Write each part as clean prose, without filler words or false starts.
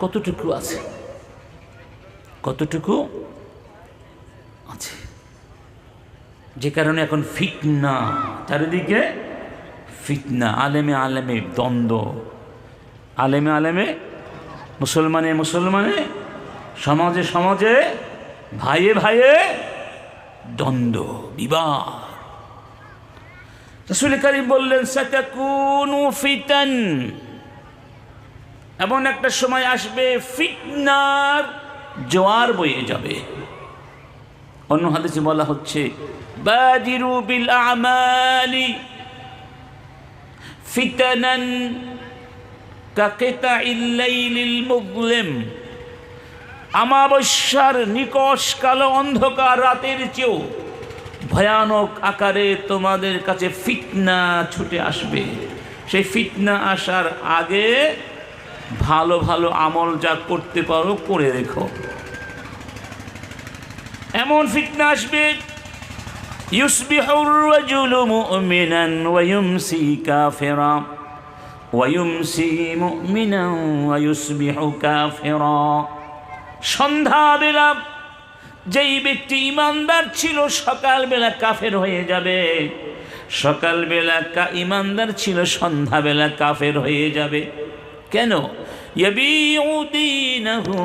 কতটুকু আছে, কতটুকু আছে। যে কারণে এখন ফিতনা, চারিদিকে ফিতনা, আলেমে আলেমে দ্বন্দ্ব, আলেমে আলেমে, মুসলমানে মুসলমানে, সমাজে সমাজে, ভাইয়ে ভাইয়ে দ্বন্দ্ব, বিবাদ। রাসূল কারীম বললেন সাতাকুনু ফিতান, এমন একটা সময় আসবে ফিতনার জোয়ার বয়ে যাবে। অন্য হাদিসে বলা হচ্ছে বাদিরু বিল আমালি ফিতানান কাকিতাইল লাইলিল মুযলিম, আমাবস্যার নিকষ কালো অন্ধকার রাতের চেয়েও ভয়ানক আকারে তোমাদের কাছে ফিতনা ছুটে আসবে। সেই ফিতনা আসার আগে ভালো ভালো আমল যা করতে পারো করে রেখো। এমন ফিতনা আসবে ইউসবিহুর রাজুলু মুমিনান ওয়া ইউমসি কাফিরা ওয়া ইউমসি মুমিনান ওয়া ইউসবিহু কাফিরা। সন্ধ্যাবেলা যেই ব্যক্তি ইমানদার ছিল সকালবেলা কাফের হয়ে যাবে, সকালবেলা ইমানদার ছিল সন্ধ্যাবেলা কাফের হয়ে যাবে। কেন? ইয়াবিউ দীনাহু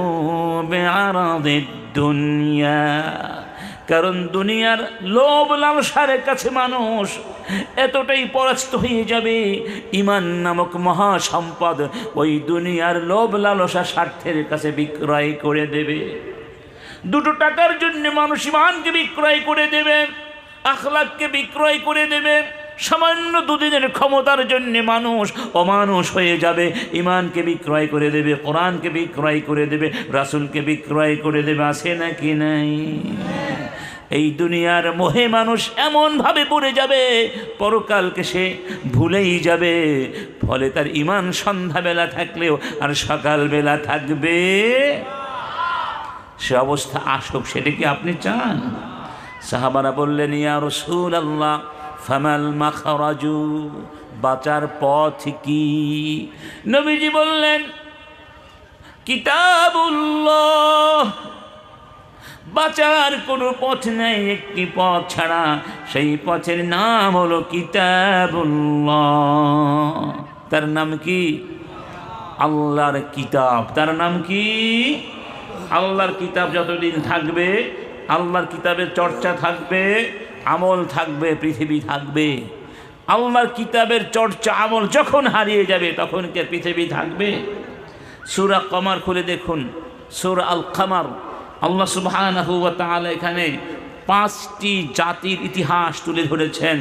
বিআরাদিদ দুনিয়া, কারণ দুনিয়ার লোভ লালসার কাছে মানুষ এতটাই পরাস্ত হয়ে যাবে, ইমান নামক মহা সম্পদ ওই দুনিয়ার লোভ লালসা স্বার্থের কাছে বিক্রয় করে দেবে। দুটো টাকার জন্য মানুষ ইমানকে বিক্রয় করে দেবে, আখলাককে বিক্রয় করে দেবে। সামান্য দুদিনের ক্ষমতার জন্য মানুষ অমানুষ হয়ে যাবে, ইমানকে বিক্রয় করে দেবে, কোরআনকে বিক্রয় করে দেবে, রাসূলকে বিক্রয় করে দেবে। আছে নাকি নাই? এই দুনিয়ার মোহে মানুষ এমনভাবে পড়ে যাবে পরকালকে সে ভুলেই যাবে। ফলে তার ইমান সন্ধ্যাবেলা থাকলেও আর সকালবেলা থাকবে, সে অবস্থা আসুক। সেটা কি আপনি চান? সাহাবারা বললেন ইয়া রাসূলুল্লাহ ফামাল মাখরাজু, বাঁচার পথ কি? নবীজি বললেন কিতাবুল্লাহ, বাঁচার কোনো পথ নেই, একটি পথ ছাড়া, সেই পথের নাম হলো কিতাবুল্লাহ। তার নাম কি? আল্লাহর কিতাব। তার নাম কি? আল্লাহর কিতাব। যতদিন থাকবে আল্লাহর কিতাবের চর্চা থাকবে, আমল থাকবে, পৃথিবী থাকবে। আল্লাহর কিতাবের চর্চা আমল যখন হারিয়ে যাবে তখন কি পৃথিবী থাকবে? সূরা কমার খুলে দেখুন, সূরা আল কমার। আল্লাহ সুবহানাহু ওয়া তাআলা এখানে 5টি জাতির ইতিহাস তুলে ধরেছেন,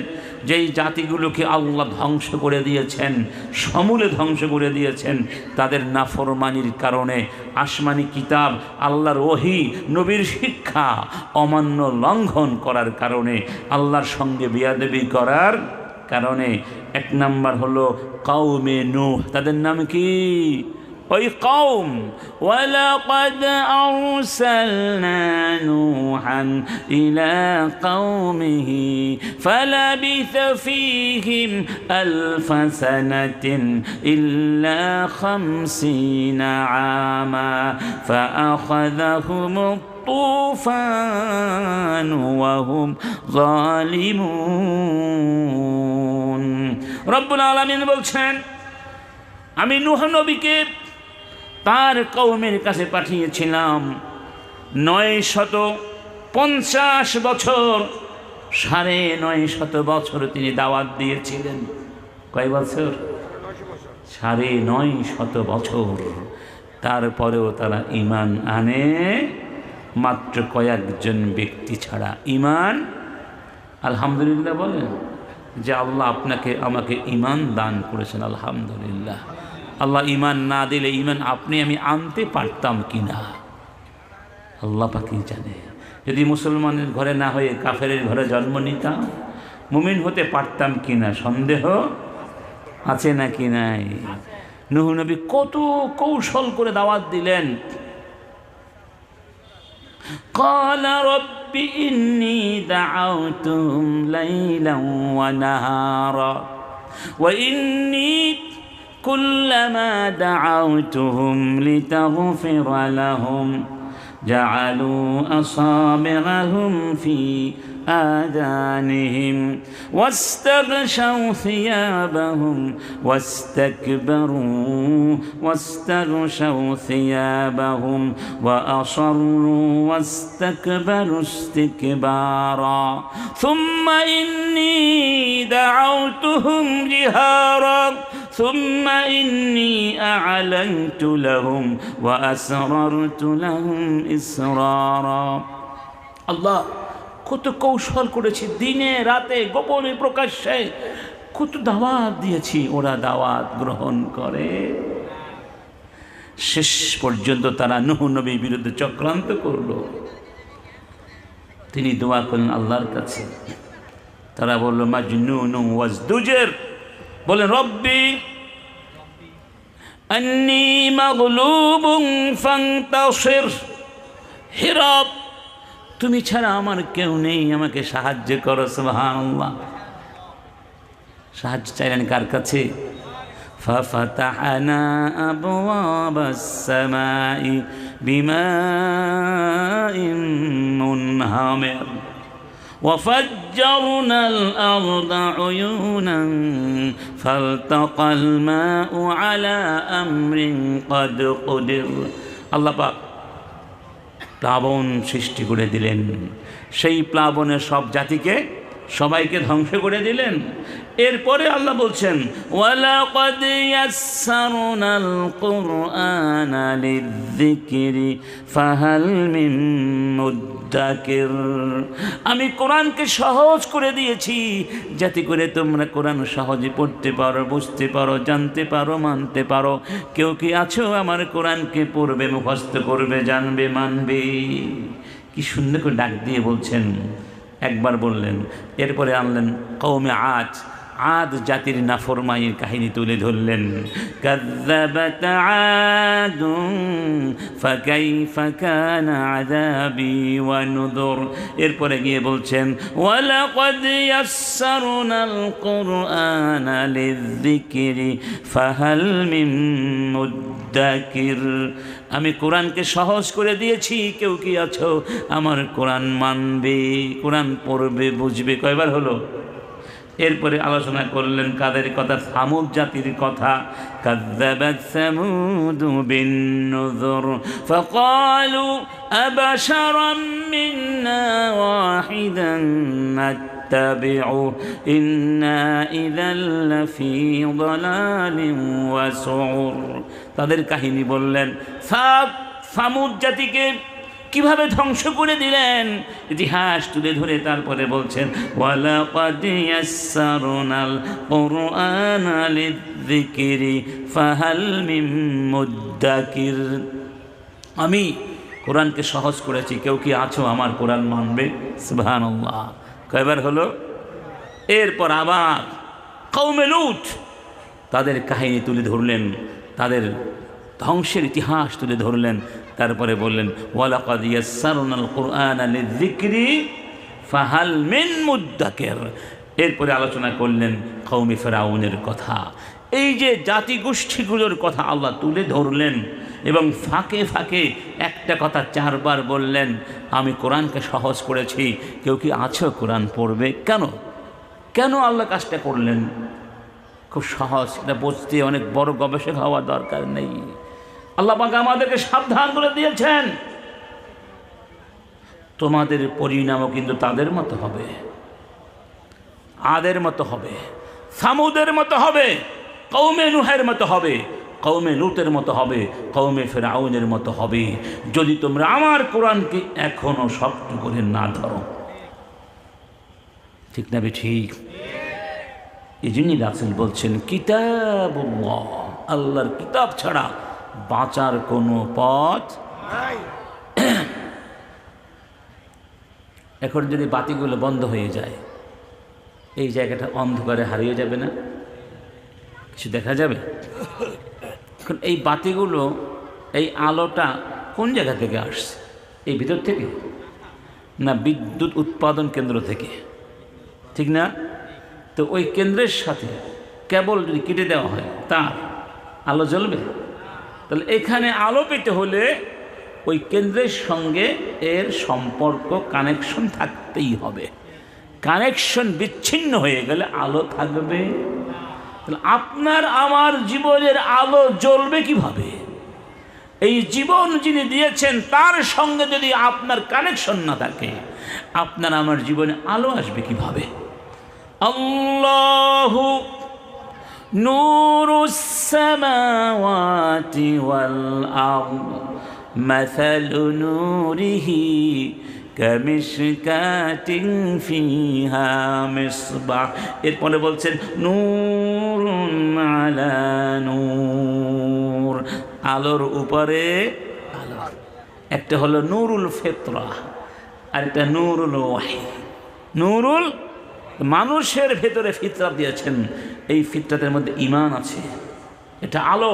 যেই জাতিগুলোকে আল্লাহ ধ্বংস করে দিয়েছেন, সমূলে ধ্বংস করে দিয়েছেন তাদের নাফরমানির কারণে। আসমানি কিতাব, আল্লাহর ওহী, নবীর শিক্ষা অমান্য লঙ্ঘন করার কারণে, আল্লাহর সঙ্গে বিয়াদবি করার কারণে। 1 নাম্বার হলো কওমে নূহ। তাদের নাম কি? ওই কওম। ওয়ালাকাদ আরসালনা নূহান ইলা কওমিহি ফালাবিথা ফীহিম আলফা সানাতিন ইল্লা 50 আমা ফাআখাযাহুম তুফান ওয়া হুম যালিমুন। রব্বুল আলামিন বলছেন আমি নূহ নবীকে তার কওমের কাছে পাঠিয়েছিলাম 950 বছর, 950 বছর তিনি দাওয়াত দিয়েছিলেন। কয় বছর? 950 বছর। তারপরেও তারা ঈমান আনে মাত্র কয়েকজন ব্যক্তি ছাড়া। ঈমান, আলহামদুলিল্লাহ বলেন যে আল্লাহ আপনাকে আমাকে ঈমান দান করেছেন, আলহামদুলিল্লাহ। আল্লাহ ঈমান না দিলে ঈমান আপনি আমি আনতে পারতাম কি না আল্লাহ পাকই জানে। যদি মুসলমানের ঘরে না হয়ে কাফেরের ঘরে জন্ম নিতাম, মুমিন হতে পারতাম কি না সন্দেহ আছে নাকি নাই? নূহ নবী কত কৌশল করে দাওয়াত দিলেন। ক্বালা রাব্বি ইন্নী দাআউতুহুম লাইলান ওয়া নাহারা ওয়া ইন্নী কুল্লামা দাআউতুহুম লিতাগফিরা লাহুম জাআলু আসাবি'াহুম ফি آذانهم واستغشوا ثيابهم واستغشوا ثيابهم وأصروا واستكبروا استكبارا ثم إني دعوتهم جهارا ثم إني أعلنت لهم وأسررت لهم إسرارا الله কত কৌশল করেছি, দিনে রাতে গোপনে প্রকাশ্যে কত দাওয়াত দিয়েছি, ওরা দাওয়াত গ্রহণ করে। শেষ পর্যন্ত তারা নূহ নবীর বিরুদ্ধে চক্রান্ত করলো। তিনি দোয়া করলেন আল্লাহর কাছে। তারা বলল মাজনুন ওয়াজদুজর, বলেন রব্বি আন্নী মাগলুবুন ফান্তাসির, হে রব তুমি ছাড়া আমার কেউ নেই, আমাকে সাহায্য করো। সুবহানাল্লাহ। সাহায্য চাইলেন কার কাছে? ফাফাতাহনা আবওয়াবাস সামাই বিমাইন মুনহামির وفجرنا الأرض عيونا فالتقى الماء على أمر قد قدر। আল্লাহ পাক প্লাবন সৃষ্টি করে দিলেন, সেই প্লাবনে সব জাতিকে সবাইকে ধ্বংস করে দিলেন। এরপরে আল্লাহ বলছেন ওয়ালাকাদ ইয়াসসারনাল কুরআনা লিযিকরি ফাহাল মিন মুদ্দাকির, আমি কোরআনকে সহজ করে দিয়েছি যাতে করে তোমরা কোরআন সহজে পড়তে পারো, বুঝতে পারো, জানতে পারো, মানতে পারো। কেউ কি আছো আমার কোরআনকে পড়বে, মুখস্থ করবে, জানবে, মানবে? কি সুন্দর করে ডাক দিয়ে বলছেন। একবার বললেন, এরপরে আনলেন কওমে আদ, আদ জাতির নাফরমানির কাহিনী তুলে ধরলেন। কাযযাবাত আদুন ফাকাইফা কানা আযাবি ওয়া নুযুর। এরপরে গিয়ে বলছেন ওয়ালাকাদ ইয়াসসারনাল কুরআনা লিযিকরি ফাহাল মিন মুদ্দাকির, আমি কোরআনকে সহজ করে দিয়েছি, কেউ কি আছো আমার কোরআন মানবে, কোরআন পড়বে, বুঝবে? কয়বার হলো? এরপরে আলোচনা করলেন কাদের কথা? সামুদ জাতির কথা। কাযযাবাত সামুদু বিন-নুযুর ফাকালু আবাশারাম মিন্না ওয়াহিদান নাত্তাবিউ ইন্না ইযাল লাফি যালালিন ওয়া সুউর। তাদের কাহিনী বললেন। সামুদ জাতিকে কিভাবে ধ্বংস করে দিলেন ইতিহাস তুলে ধরে তারপরে বলছেন ওয়ালাকাদ ইয়াসসারনাল কুরআনা লিযিকরি ফাহাল মিন মুদ্দাকির, আমি কোরআনকে সহজ করেছি, কেউ কি আছো আমার কোরআন মানবে? সুবহানাল্লাহ। কয়বার হলো? এরপর আবার কওমে লূত, তাদের কাহিনী তুলে ধরলেন, তাদের ধ্বংসের ইতিহাস তুলে ধরলেন। তারপরে বললেন ওয়ালাকাদ ইয়াসসারনাল কুরআনা লিযিকরি ফাহাল মিন মুদ্দাকির। এরপরে আলোচনা করলেন কওমে ফিরআউনের কথা। এই যে জাতিগোষ্ঠীগুলোর কথা আল্লাহ তুলে ধরলেন এবং ফাঁকে ফাঁকে একটা কথা চারবার বললেন, আমি কোরআনকে সহজ করেছি, কেউ কি আছো কোরআন পড়বে? কেন কেন আল্লাহ কাজটা করলেন? খুব সহজ, এটা বুঝতে অনেক বড় গবেষক হওয়া দরকার নেই। আল্লাহ পাক আমাদেরকে সাবধান করে দিয়েছেন, তোমাদের পরিণামও কিন্তু তাদের মতো হবে, আদের মতো হবে, সামুদের মতো হবে, কওমে নূহের মতো হবে, কওমে লূতের মতো হবে, কওমে ফিরআউনের মতো হবে, যদি তোমরা আমার কোরআনকে এখনো শক্ত করে না ধরো। ঠিক না ঠিক? এই জন্যই রাসূল বলছেন কিতাবুল্লাহ, আল্লাহর কিতাব ছাড়া বাঁচার কোনো পথ নাই। এখন যদি বাতিগুলো বন্ধ হয়ে যায়, এই জায়গাটা অন্ধকারে হারিয়ে যাবে না? কিছু দেখা যাবে? এখন এই বাতিগুলো, এই আলোটা কোন জায়গা থেকে আসছে? এই ভিতর থেকে না বিদ্যুৎ উৎপাদন কেন্দ্র থেকে? ঠিক না? তো ওই কেন্দ্রের সাথে কেবল যদি কেটে দেওয়া হয়, আলো জ্বলবে? তাহলে এখানে আলো পেতে হলে ওই কেন্দ্রের সঙ্গে এর সম্পর্ক, কানেকশন থাকতেই হবে। কানেকশন বিচ্ছিন্ন হয়ে গেলে আলো থাকবে? তাহলে আপনার আমার জীবনের আলো জ্বলবে কিভাবে? এই জীবন যিনি দিয়েছেন তার সঙ্গে যদি আপনার কানেকশন না থাকে, আপনার আমার জীবনে আলো আসবে কিভাবে? আল্লাহু নূরুস সামাওয়াতি ওয়াল আরদ মাসালু নূরিহি কামিশকাতিন ফিহা মিসবাহ। এরপরে বলছেন নূরুন আলা নূর, আলোর উপরে আলো। একটা হলো নূরুল ফিতরা আর একটা নূরুল ওয়াহি। নূরুল, মানুষের ভেতরে ফিতরা দিয়েছেন, এই ফিতরাতের মধ্যে ঈমান আছে, এটা আলো।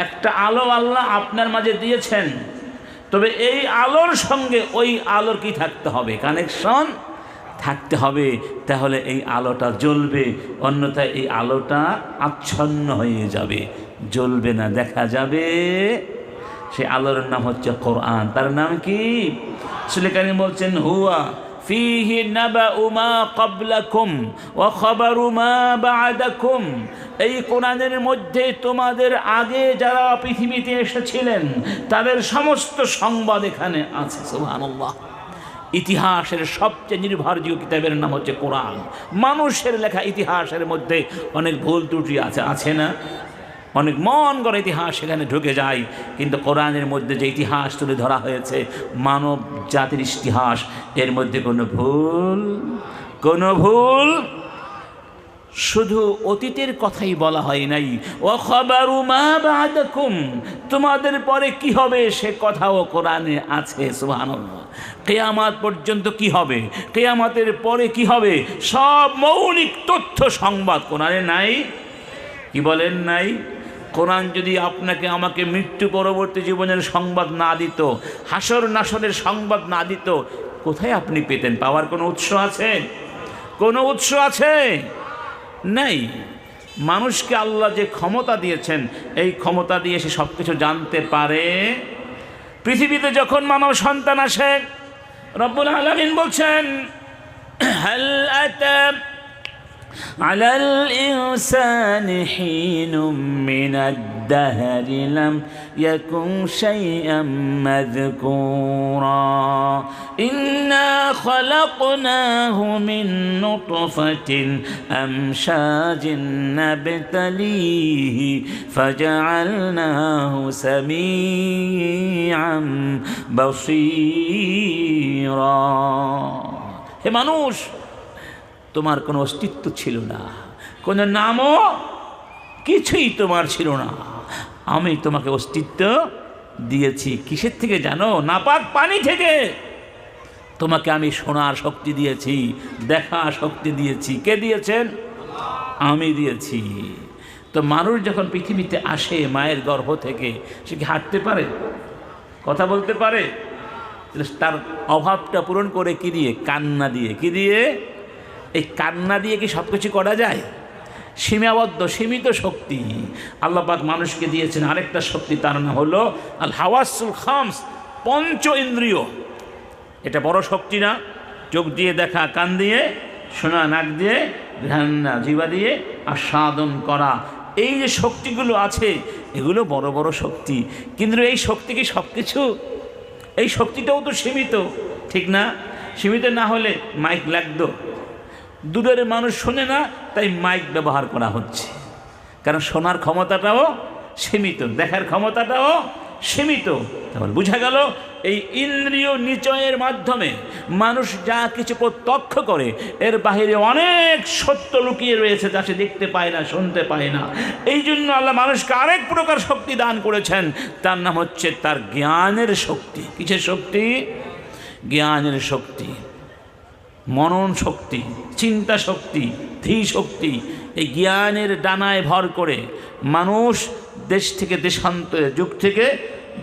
একটা আলো আল্লাহ আপনার মাঝে দিয়েছেন, তবে এই আলোর সঙ্গে ওই আলোর কি থাকতে হবে? কানেকশন থাকতে হবে, তাহলে এই আলোটা জ্বলবে। অন্যথায় এই আলোটা আচ্ছন্ন হয়ে যাবে, জ্বলবে না, দেখা যাবে। সেই আলোর নাম হচ্ছে কোরআন। তার নাম কি? রাসূল কারীম বলছেন হুয়া ফীহি নাবাউ মা ক্বাবলাকুম ওয়া খাবারু মা বা'দাকুম। এই কোরআনের মধ্যে তোমাদের আগে যারা পৃথিবীতে এসেছিলেন তাদের সমস্ত সংবাদ এখানে আছে। সুবহানাল্লাহ। ইতিহাসের সবচেয়ে নির্ভরযোগ্য কিতাবের নাম হচ্ছে কোরআন। মানুষের লেখা ইতিহাসের মধ্যে অনেক ভুল ত্রুটি আছে, আছে না? অনেক মন গড়া ইতিহাস সেখানে ঢুকে যায়, কিন্তু কোরআনের মধ্যে যে ইতিহাস তুলে ধরা হয়েছে মানব জাতির ইতিহাস, এর মধ্যে কোনো ভুল শুধু অতীতের কথাই বলা হয় নাই। ওয়া খাবারু মা বা'দাকুম, তোমাদের পরে কি হবে সে কথাও কোরআনে আছে। সুবহানাল্লাহ। কিয়ামত পর্যন্ত কি হবে, কিয়ামতের পরে কি হবে, সব মৌলিক তথ্য সংবাদ কোরআনে নাই। কি বলেন নাই? কোরআন যদি আপনাকে আমাকে মৃত্যু পরবর্তী জীবনের সংবাদ না দিত, হাসর নাসরের সংবাদ না দিত, কোথায় আপনি পেতেন? পাওয়ার কোনো উৎস আছে? কোনো উৎস আছে? নেই। মানুষকে আল্লাহ যে ক্ষমতা দিয়েছেন, এই ক্ষমতা দিয়ে সে সব কিছু জানতে পারে। পৃথিবীতে যখন মানব সন্তান আসে, রব্বুল আলামিন বলছেন হাল আতা على الإنسان حين من الدهر لم يكن شيئا مذكورا إنا خلقناه من نطفة أمشاج نبتليه فجعلناه سميعا بصيرا। হে মানুষ, তোমার কোনো অস্তিত্ব ছিল না, কোনো নামও কিছুই তোমার ছিল না। আমি তোমাকে অস্তিত্ব দিয়েছি। কিসের থেকে জানো? নাপাক পানি থেকে। তোমাকে আমি শোনার শক্তি দিয়েছি, দেখা শক্তি দিয়েছি। কে দিয়েছেন? আমি দিয়েছি। তো মানুষ যখন পৃথিবীতে আসে মায়ের গর্ভ থেকে, সে কি হাঁটতে পারে, কথা বলতে পারে? তার অভাবটা পূরণ করে কি দিয়ে? কান্না দিয়ে। কি দিয়ে? এই কান্না দিয়ে কি সব কিছু করা যায়? সীমাবদ্ধ, সীমিত শক্তি আল্লাহ পাক মানুষকে দিয়েছেন। আরেকটা শক্তি, তার নাম হলো আল হাওয়াসুল খামস, পঞ্চ ইন্দ্রিয়। এটা বড় শক্তি না? চোখ দিয়ে দেখা, কান দিয়ে শোনা, নাক দিয়ে ঘ্রাণা, জিহ্বা দিয়ে আস্বাদন করা, এই যে শক্তিগুলো আছে এগুলো বড় বড় শক্তি। কিন্তু এই শক্তি কি সব কিছু? এই শক্তিটাও তো সীমিত, ঠিক না? সীমিত না হলে মাইক লাগতো। দূরের মানুষ শোনে না, তাই মাইক ব্যবহার করা হচ্ছে, কারণ শোনার ক্ষমতাটাও সীমিত, দেখার ক্ষমতাটাও সীমিত। তাহলে বোঝা গেল এই ইন্দ্রিয় নিচয়ের মাধ্যমে মানুষ যা কিছু প্রত্যক্ষ করে, এর বাহিরে অনেক সত্য লুকিয়ে রয়েছে যা সে দেখতে পায় না, শুনতে পায় না। এই জন্য আল্লাহ মানুষকে আরেক প্রকার শক্তি দান করেছেন, তার নাম হচ্ছে তার জ্ঞানের শক্তি। কিসের শক্তি? জ্ঞানের শক্তি, মনন শক্তি, চিন্তা শক্তি, ধী শক্তি। এই জ্ঞানের ডানায় ভর করে মানুষ দেশ থেকে দেশান্তরে, যুগ থেকে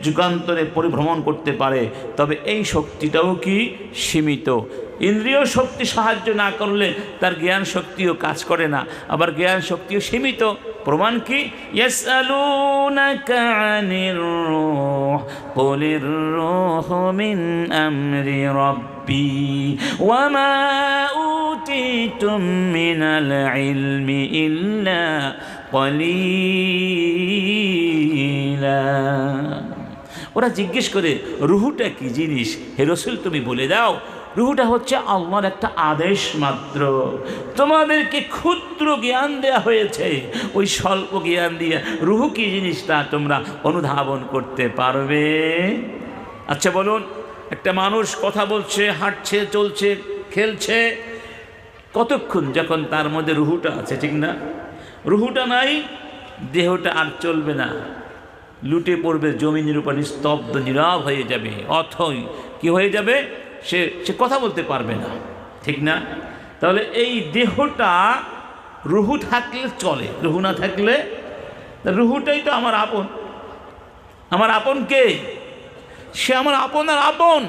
যুগান্তরে পরিভ্রমণ করতে পারে। তবে এই শক্তিটাও কি সীমিত? ইন্দ্রিয় শক্তি সাহায্য না করলে তার জ্ঞান শক্তিও কাজ করে না, আবার জ্ঞান শক্তিও সীমিত। প্রমাণ কি? ইয়াসআলুনাকা আনির রূহ কুলির রূহু মিন আমরি রাব্বি ওয়া মা উতিতুম মিনাল ইলমি ইল্লা কলিলা। ওরা জিজ্ঞেস করে রুহুটা কি জিনিস? হে রাসূল তুমি বলে দাও, রুহুটা হচ্ছে আল্লাহর একটা আদেশ মাত্র। তোমাদেরকে ক্ষুদ্র জ্ঞান দেয়া হয়েছে, ওই স্বল্প জ্ঞান দিয়ে রুহু কি জিনিসটা তোমরা অনুধাবন করতে পারবে? আচ্ছা বলুন, একটা মানুষ কথা বলছে, হাঁটছে, চলছে, খেলছে, কতক্ষণ যখন তার মধ্যে রুহুটা আছে, ঠিক না? রুহুটা নাই, দেহটা আর চলবে না, লুটে পড়বে জমিনের উপর, নিস্তব্ধ নীরব হয়ে যাবে, অথই কি হয়ে যাবে? সে কথা বলতে পারবে না, ঠিক না? তাহলে এই দেহটা রুহু থাকলে চলে, রুহু না থাকলে, রুহুটাই তো আমার আপন। আমার আপন কে? সে আমার আপনার আপন,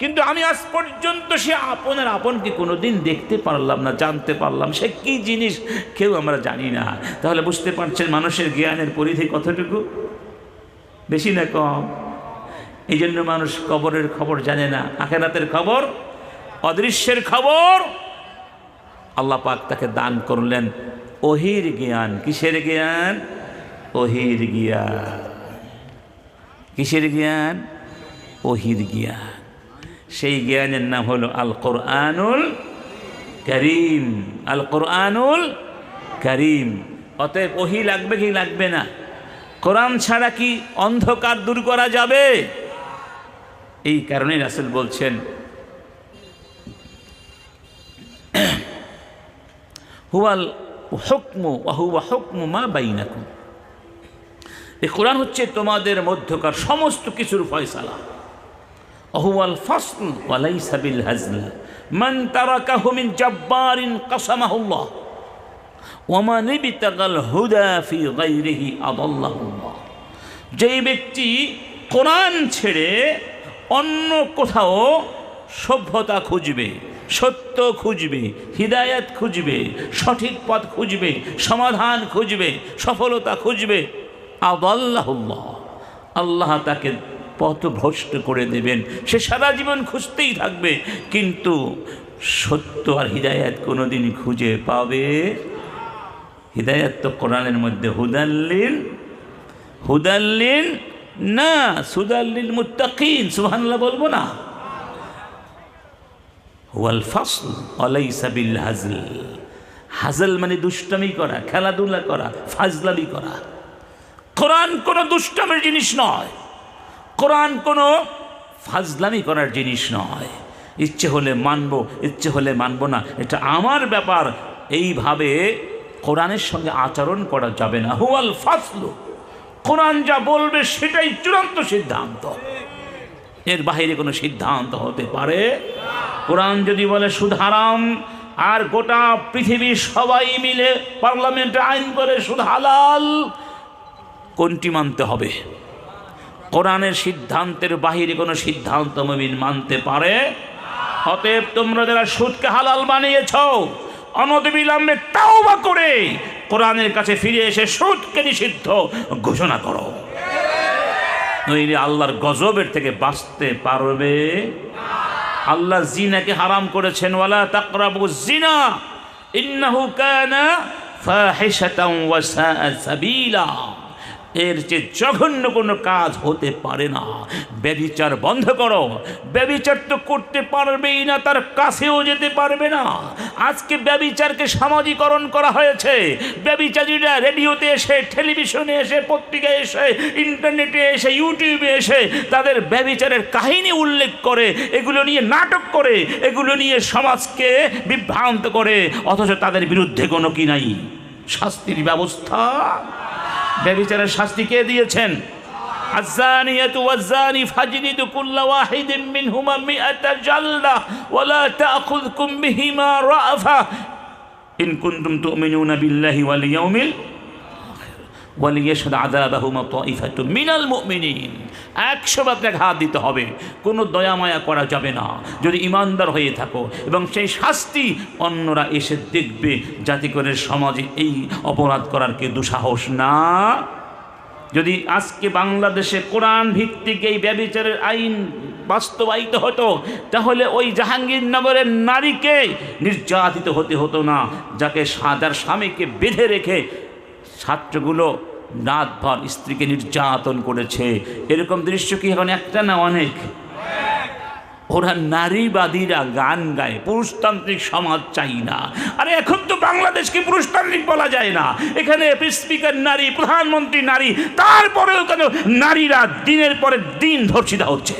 কিন্তু আমি আজ পর্যন্ত সে আপনার আপনকে কোনোদিন দেখতে পারলাম না, জানতে পারলাম সে কি জিনিস কেউ আমরা জানি না। তাহলে বুঝতে পারছেন মানুষের জ্ঞানের পরিধি কতটুকু, বেশি না কম? এই জন্য মানুষ কবরের খবর জানে না, আখিরাতের খবর, অদৃশ্যের খবর। আল্লাহ পাক তাকে দান করলেন ওহির জ্ঞান। কিসের জ্ঞান? ওহির জ্ঞান। কিসের জ্ঞান? ওহির জ্ঞান। সেই জ্ঞানের নাম হলো আল কোরআনুল কারীম। আল কোরআনুল কারীম। অতএব ওহি লাগবে কি লাগবে না? কোরআন ছাড়া কি অন্ধকার দূর করা যাবে? এই কারণে রাসূল বলছেন হুয়াল হুকমু ওয়া হুয়া হুকমু মা বাইনাকুম। এই কোরআন হচ্ছে তোমাদের মধ্যকার সমস্ত কিছুর ফয়সালা। হুয়াল ফাসল ওয়া লাইসা বিল হাজল মান তারাকাহু মিন জাব্বারিন কাসামাহুল্লাহ ওয়া মান ইবতাগাল হুদা ফি গায়রিহি আদাল্লাহুল্লাহ। যেই ব্যক্তি কোরআন ছেড়ে অন্য কোথাও সভ্যতা খুঁজবে, সত্য খুঁজবে, হিদায়াত খুঁজবে, সঠিক পথ খুঁজবে, সমাধান খুঁজবে, সফলতা খুঁজবে, আদাল্লাহুল্লাহ, আল্লাহ তাকে পথভ্রষ্ট করে দেবেন। সে সারা জীবন খুঁজতেই থাকবে, কিন্তু সত্য আর হিদায়াত কোনোদিন খুঁজে পাবে? হিদায়াত তো কোরআনের মধ্যে হুদাল্লিল, হুদাল্লিল না সুদাল্লিল মুত্তাকিন। সুবহানাল্লাহ বলবো না? হুয়াল ফাসল ওয়া লাইসা বিল হাজল। হাজল মানে দুষ্টামি করা, খেলাধুলা করা, ফাজলামি করা। কোরআন কোনো দুষ্টামির জিনিস নয়, কোরআন কোনো ফাজলামি করার জিনিস নয়। ইচ্ছে হলে মানবো, ইচ্ছে হলে মানবো না, এটা আমার ব্যাপার। এইভাবে কোরআনের সঙ্গে আচরণ করা যাবে না। হুয়াল ফাসল, কোরআন যা বলবে সেটাই চূড়ান্ত সিদ্ধান্ত, এর বাইরে কোনো সিদ্ধান্ত হতে পারে? কোরআন যদি বলে সুদ হারাম, আর গোটা পৃথিবীর সবাই মিলে পার্লামেন্টে আইন করে সুদ হালাল, কোনটি মানতে হবে? কোরআনের সিদ্ধান্তের বাহিরে কোনো সিদ্ধান্ত মুমিন মানতে পারে? অতএব তোমরা যারা সুদকে হালাল বানিয়েছ, অনতিবিলম্বে তাওবা করে কোরআনের কাছে ফিরে এসে সুদকে নিষিদ্ধ ঘোষণা করো, নইলে আল্লাহর গজবের থেকে বাঁচতে পারবে? আল্লাহ জিনাকে হারাম করেছেন, ওয়ালা তাকরাবুজ জিনা ইন্নাহু কানা ফাহিশাতান ওয়া সাআ সাবিলা। এর চেয়ে জঘন্য কোনো কাজ হতে পারে না। ব্যভিচার বন্ধ করো। ব্যভিচার তো করতে পারবেই না, তার কাছেও যেতে পারবে না। আজকে ব্যভিচারকে সামাজিকরণ করা হয়েছে। ব্যভিচারীরা রেডিওতে এসে, টেলিভিশনে এসে, পত্রিকায় এসে, ইন্টারনেটে এসে, ইউটিউবে এসে তাদের ব্যভিচারের কাহিনী উল্লেখ করে, এগুলো নিয়ে নাটক করে, এগুলো নিয়ে সমাজকে বিভ্রান্ত করে, অথচ তাদের বিরুদ্ধে কোনো কি নাই, শাস্তির ব্যবস্থা। ব্যভিচারের শাস্তি কে দিয়েছেন? আয-যানিয়াতু ওয়াজ-যানি ফাজলিদু কুল্লা ওয়াহিদিন মিনহুমা মিআতা জালদা ওয়া লা তা'খুযকুম বিহিমা রা'ফা ইন কুনতুম তু'মিনুনা বিল্লাহি ওয়াল ইয়াউমিল আখির ওয়ালিয়াশহাদ আযাবাহুমা তাইফাতুম মিনাল মুমিনিন। 100 আপনাকে হাত দিতে হবে, কোনো দয়া মায়া করা যাবে না যদি ইমানদার হয়ে থাকো, এবং সেই শাস্তি অন্যরা এসে দেখবে, যাতে করে সমাজে এই অপরাধ করার কেউ দুঃসাহস না। যদি আজকে বাংলাদেশে কোরআন ভিত্তিক এই ব্যভিচারের আইন বাস্তবায়িত হতো, তাহলে ওই জাহাঙ্গীরনগরের নারীকে নির্যাতিত হতে হতো না, যাকে যার স্বামীকে বেঁধে রেখে ছাত্রগুলো রাতভর স্ত্রীকে নির্যাতন করেছে। এরকম দৃশ্য কি এখন একটা না অনেক? ওরা নারীবাদীরা গান গায়, পুরুষতান্ত্রিক সমাজ চাই না। আরে এখন তো বাংলাদেশকে পুরুষতান্ত্রিক বলা যায় না, এখানে স্পিকার নারী, প্রধানমন্ত্রী নারী, তারপরেও কেন নারীরা দিনের পরে দিন ধর্ষিতা হচ্ছে?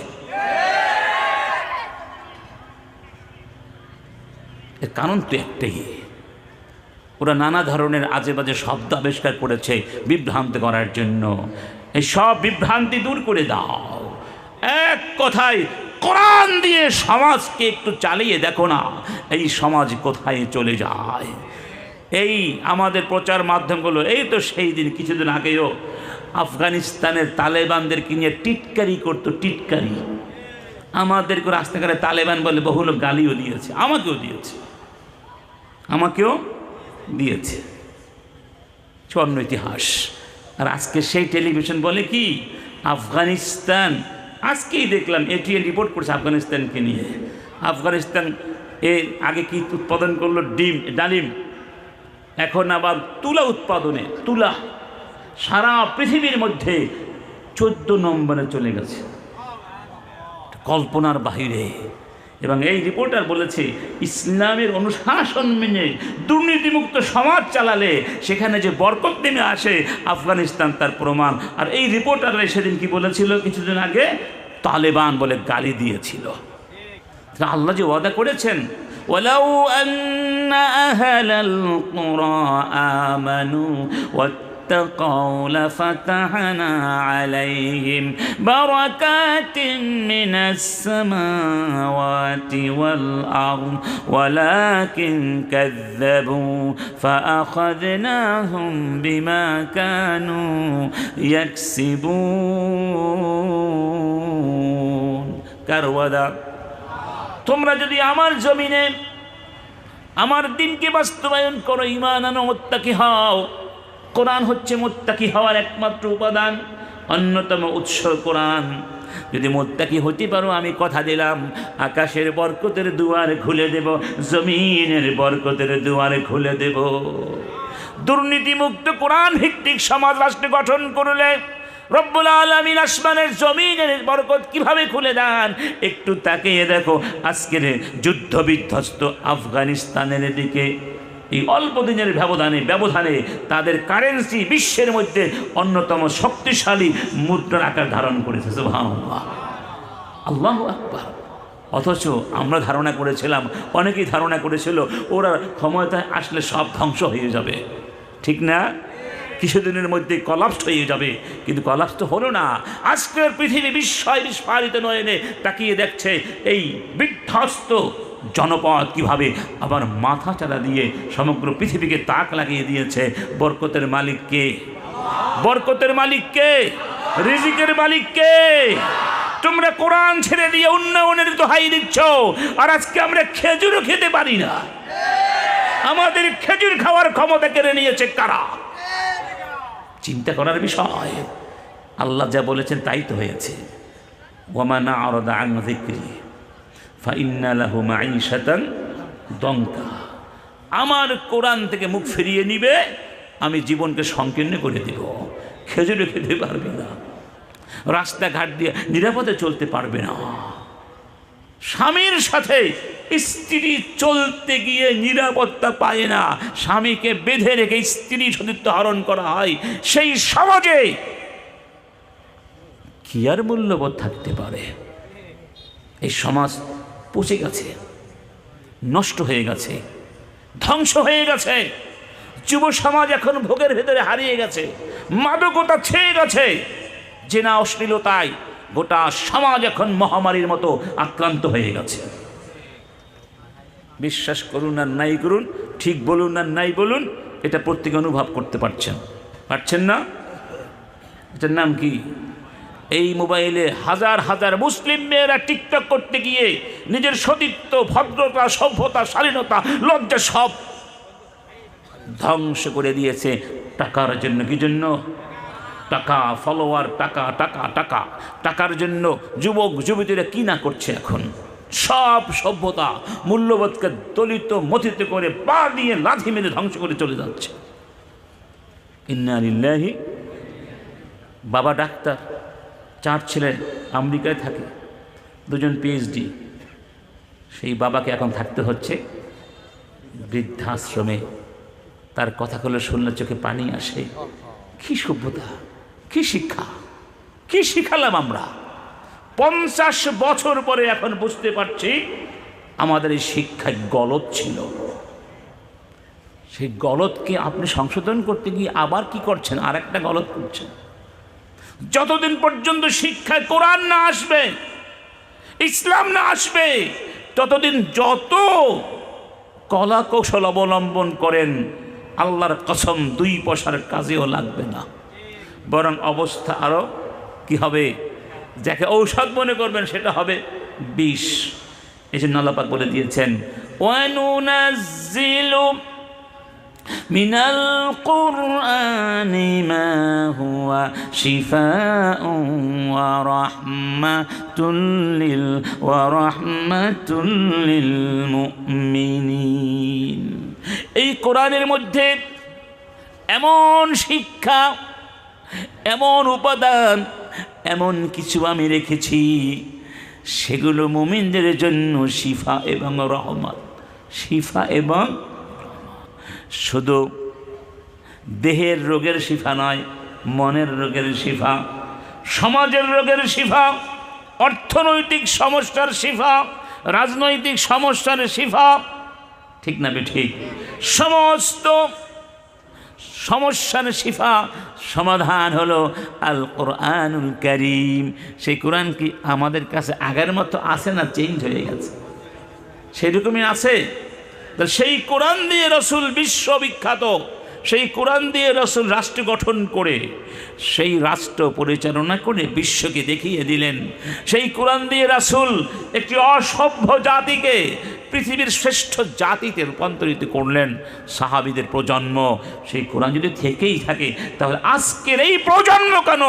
এর কারণ তো একটাই, ওরা নানা ধরনের আজে বাজে শব্দ আবিষ্কার করেছে বিভ্রান্ত করার জন্য। এই সব বিভ্রান্তি দূর করে দাও। এক কথায় কোরআন দিয়ে সমাজকে একটু চালিয়ে দেখো না, এই সমাজ কোথায় চলে যায়। এই আমাদের প্রচার মাধ্যমগুলো, এই তো সেই দিন কিছুদিন আগেও আফগানিস্তানের তালেবানদেরকে নিয়ে টিটকারি করতো, টিটকারি। আমাদেরকে রাস্তাঘাটে তালেবান বলে বহু লোক গালিও দিয়েছে, আমাকেও দিয়েছে। স্বর্ণ ইতিহাস। আর আজকে সেই টেলিভিশন বলে কি আফগানিস্তান, আজকেই দেখলাম এটিএন রিপোর্ট করছে আফগানিস্তানকে নিয়ে। আফগানিস্তান এর আগে কি উৎপাদন করলো? ডালিম। এখন আবার তুলা উৎপাদনে, তুলা সারা পৃথিবীর মধ্যে 14 নম্বরে চলে গেছে, কল্পনার বাহিরে। এবং এই রিপোর্টার বলেছে ইসলামের অনুশাসন মেনে দুর্নীতিমুক্ত সমাজ চালালে সেখানে যে বরকত নেমে আসে, আফগানিস্তান তার প্রমাণ। আর এই রিপোর্টাররা সেদিন কি বলেছিল কিছুদিন আগে? তালেবান বলে গালি দিয়েছিল। আল্লাহ যে ওয়াদা করেছেন, ওয়ালাউ আন্না আহলাল কুরা আমানু واتقوا لفتحنا عليهم بركات من السماوات والأرض ولكن كذبوا فأخذناهم بما كانوا يكسبون। কারওয়াদা, তোমরা যদি আমার জমিনে আমার দিনকে বাস্তবায়ন করো, ঈমান আনো, মুত্তাকি হও। কোরআন হচ্ছে মুত্তাকি হওয়ার একমাত্র উপাদান, অন্যতম উৎস কোরআন। যদি মুত্তাকি হতে পারো, আমি কথা দিলাম আকাশের বরকতের দুয়ার খুলে দেব, জমিনের বরকতের দুয়ার খুলে দেব। দুর্নীতিমুক্ত কোরআন ভিত্তিক সমাজ রাষ্ট্র গঠন করলে রব্বুল আলামিন আসমানের জমিনের বরকত কিভাবে খুলে দেন একটু তাকিয়ে দেখো। আজকের যুদ্ধ বিধ্বস্ত আফগানিস্তানের দিকে এই অল্প দিনের ব্যবধানে তাদের কারেন্সি বিশ্বের মধ্যে অন্যতম শক্তিশালী মুদ্রার আকার ধারণ করেছে। সুবহানাল্লাহ, আল্লাহু আকবার। অথচ আমরা ধারণা করেছিলাম, অনেকেই ধারণা করেছিল ওরা ক্ষমতায় আসলে সব ধ্বংস হয়ে যাবে, ঠিক না? কিছুদিনের মধ্যে কলাপস হয়ে যাবে, কিন্তু কলাপস তো হলো না। আজকের পৃথিবী বিস্ফারিত নয়নে তাকিয়ে দেখছে এই বিধ্বস্ত জনপদ কিভাবে আবার মাথা চাড়া দিয়ে সমগ্র পৃথিবীকে তাক লাগিয়ে দিয়েছে। বরকতের মালিক কে? বরকতের মালিক কে? রিজিকের মালিক কে? তোমরা কোরআন ছেড়ে দিয়ে উন্নয়নের দোহাই দিচ্ছ, আর আজকে আমরা খেজুরও খেতে পারি না। আমাদের খেজুর খাওয়ার ক্ষমতা কেড়ে নিয়েছে কারা? চিন্তা করার বিষয়। আল্লাহ যা বলেছেন তাই তো হয়েছে। ওয়া মান আরাদা আন যিকরি ফাইন্না লাহু মাঈশাতান দঙ্কা। আমার কোরআন থেকে মুখ ফিরিয়ে নিবে, আমি জীবনকে সংকীর্ণ করে দেব। খেজুরে খেতে পারবে না, রাস্তাঘাট দিয়ে নিরাপদে চলতে পারবে না। স্বামীর সাথে স্ত্রী চলতে গিয়ে নিরাপত্তা পায় না, স্বামীকে বেঁধে রেখে স্ত্রী সতীত্ব হরণ করা হয়। সেই সমাজে কি আর মূল্যবোধ থাকতে পারে? এই সমাজ পচে গেছে, নষ্ট হয়ে গেছে, ধ্বংস হয়ে গেছে। যুব সমাজ এখন ভোগের ভেতরে হারিয়ে গেছে, মাদকতা ছেয়ে গেছে, জেনা অশ্লীলতায় গোটা সমাজ এখন মহামারীর মতো আক্রান্ত হয়ে গেছে। বিশ্বাস করুন আর নাই করুন, ঠিক বলুন আর নাই বলুন, এটা প্রত্যেকে অনুভব করতে পারছেন না? এটার নাম কি? এই মোবাইলে হাজার হাজার মুসলিম মেয়েরা টিকটক করতে গিয়ে নিজের সতীত্ব, ভদ্রতা, সভ্যতা, শালীনতা, লজ্জা সব ধ্বংস করে দিয়েছে টাকার জন্য। কি জন্য? টাকা, ফলোয়ার, টাকা টাকা টাকা। টাকার জন্য যুবক যুবতীরা কি না করছে এখন। সব সভ্যতা মূল্যবোধকে দলিত মথিত করে পা দিয়ে লাথি মেরে ধ্বংস করে চলে যাচ্ছে। ইন্না লিল্লাহি। বাবা ডাক্তার, 4 ছেলে আমেরিকায় থাকে, 2জন PhD। সেই বাবাকে এখন থাকতে হচ্ছে বৃদ্ধাশ্রমে। তার কথাগুলো শুনলে চোখে পানি আসে। কি সভ্যতা, কি শিক্ষা, কি শিখালাম আমরা! 50 বছর পরে এখন বুঝতে পারছি আমাদের এই শিক্ষায় গলত ছিল। সেই গলতকে আপনি সংশোধন করতে গিয়ে আবার কি করছেন? আর একটা গলত করছেন। যতদিন পর্যন্ত শিক্ষায় কোরআন না আসবে, ইসলাম না আসবে, ততদিন যত কলা কৌশল অবলম্বন করেন, আল্লাহর কসম 2 পয়সার কাজেও লাগবে না। বরং অবস্থা আরো কি হবে? যাকে ঔষধ মনে করবেন সেটা হবে বিষ। এই জন্য আল্লাহ পাক বলে দিয়েছেন, ওয়ানুনাজ্জিলু মিনাল কুরআনি মা হুয়া শিফাউন ওয়া রাহমাতুল লিল মুমিনিন। এই কোরআনের মধ্যে এমন শিক্ষা, এমন উপাদান, এমন কিছু আমি রেখেছি, সেগুলো মুমিনদের জন্য শিফা এবং রহমত। শিফা এবং শুধু দেহের রোগের শিফা নয়, মনের রোগের শিফা, সমাজের রোগের শিফা, অর্থনৈতিক সমস্যার শিফা, রাজনৈতিক সমস্যার শিফা। ঠিক না ঠিক? সমস্ত সমস্যার শিফা, সমাধান হলো আল কোরআনুল কারীম। সেই কোরআন কি আমাদের কাছে আগের মতো আছে না চেঞ্জ হয়ে গেছে? সেরকমই আছে। তো সেই কোরআন দিয়ে রসুল বিশ্ববিখ্যাত। সেই কোরআন দিয়ে রসুল রাষ্ট্র গঠন করে, সেই রাষ্ট্র পরিচালনা করে বিশ্বকে দেখিয়ে দিলেন। সেই কোরআন দিয়ে রাসূল একটি অসভ্য জাতিকে পৃথিবীর শ্রেষ্ঠ জাতিতে রূপান্তরিত করলেন। সাহাবীদের প্রজন্ম সেই কোরআন যদি থেকেই থাকে, তাহলে আজকের এই প্রজন্ম কেন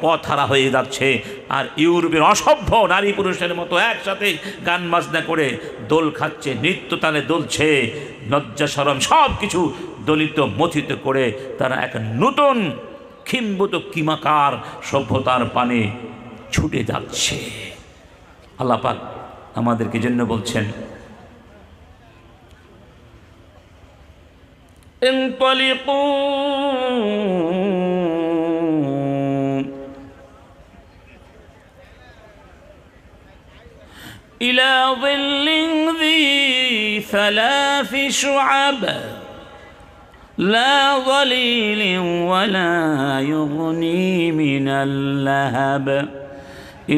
পথহারা হয়ে যাচ্ছে? আর ইউরোপের অসভ্য নারী পুরুষের মতো একসাথে গান বাজনা করে দোল খাচ্ছে, নৃত্য তালে দুলছে, লজ্জা শরম সব কিছু দলিত মথিত করে তারা এক নতুন খিম্বুত কিমাকার সভ্যতার পানে ছুটে যাচ্ছে। আল্লাহ পাক আমাদেরকে জন্য বলছেন, ইনতালিকু ইলা যিল্লিন যী সালাসি শুআব لا ظليل ولا يغني من اللهب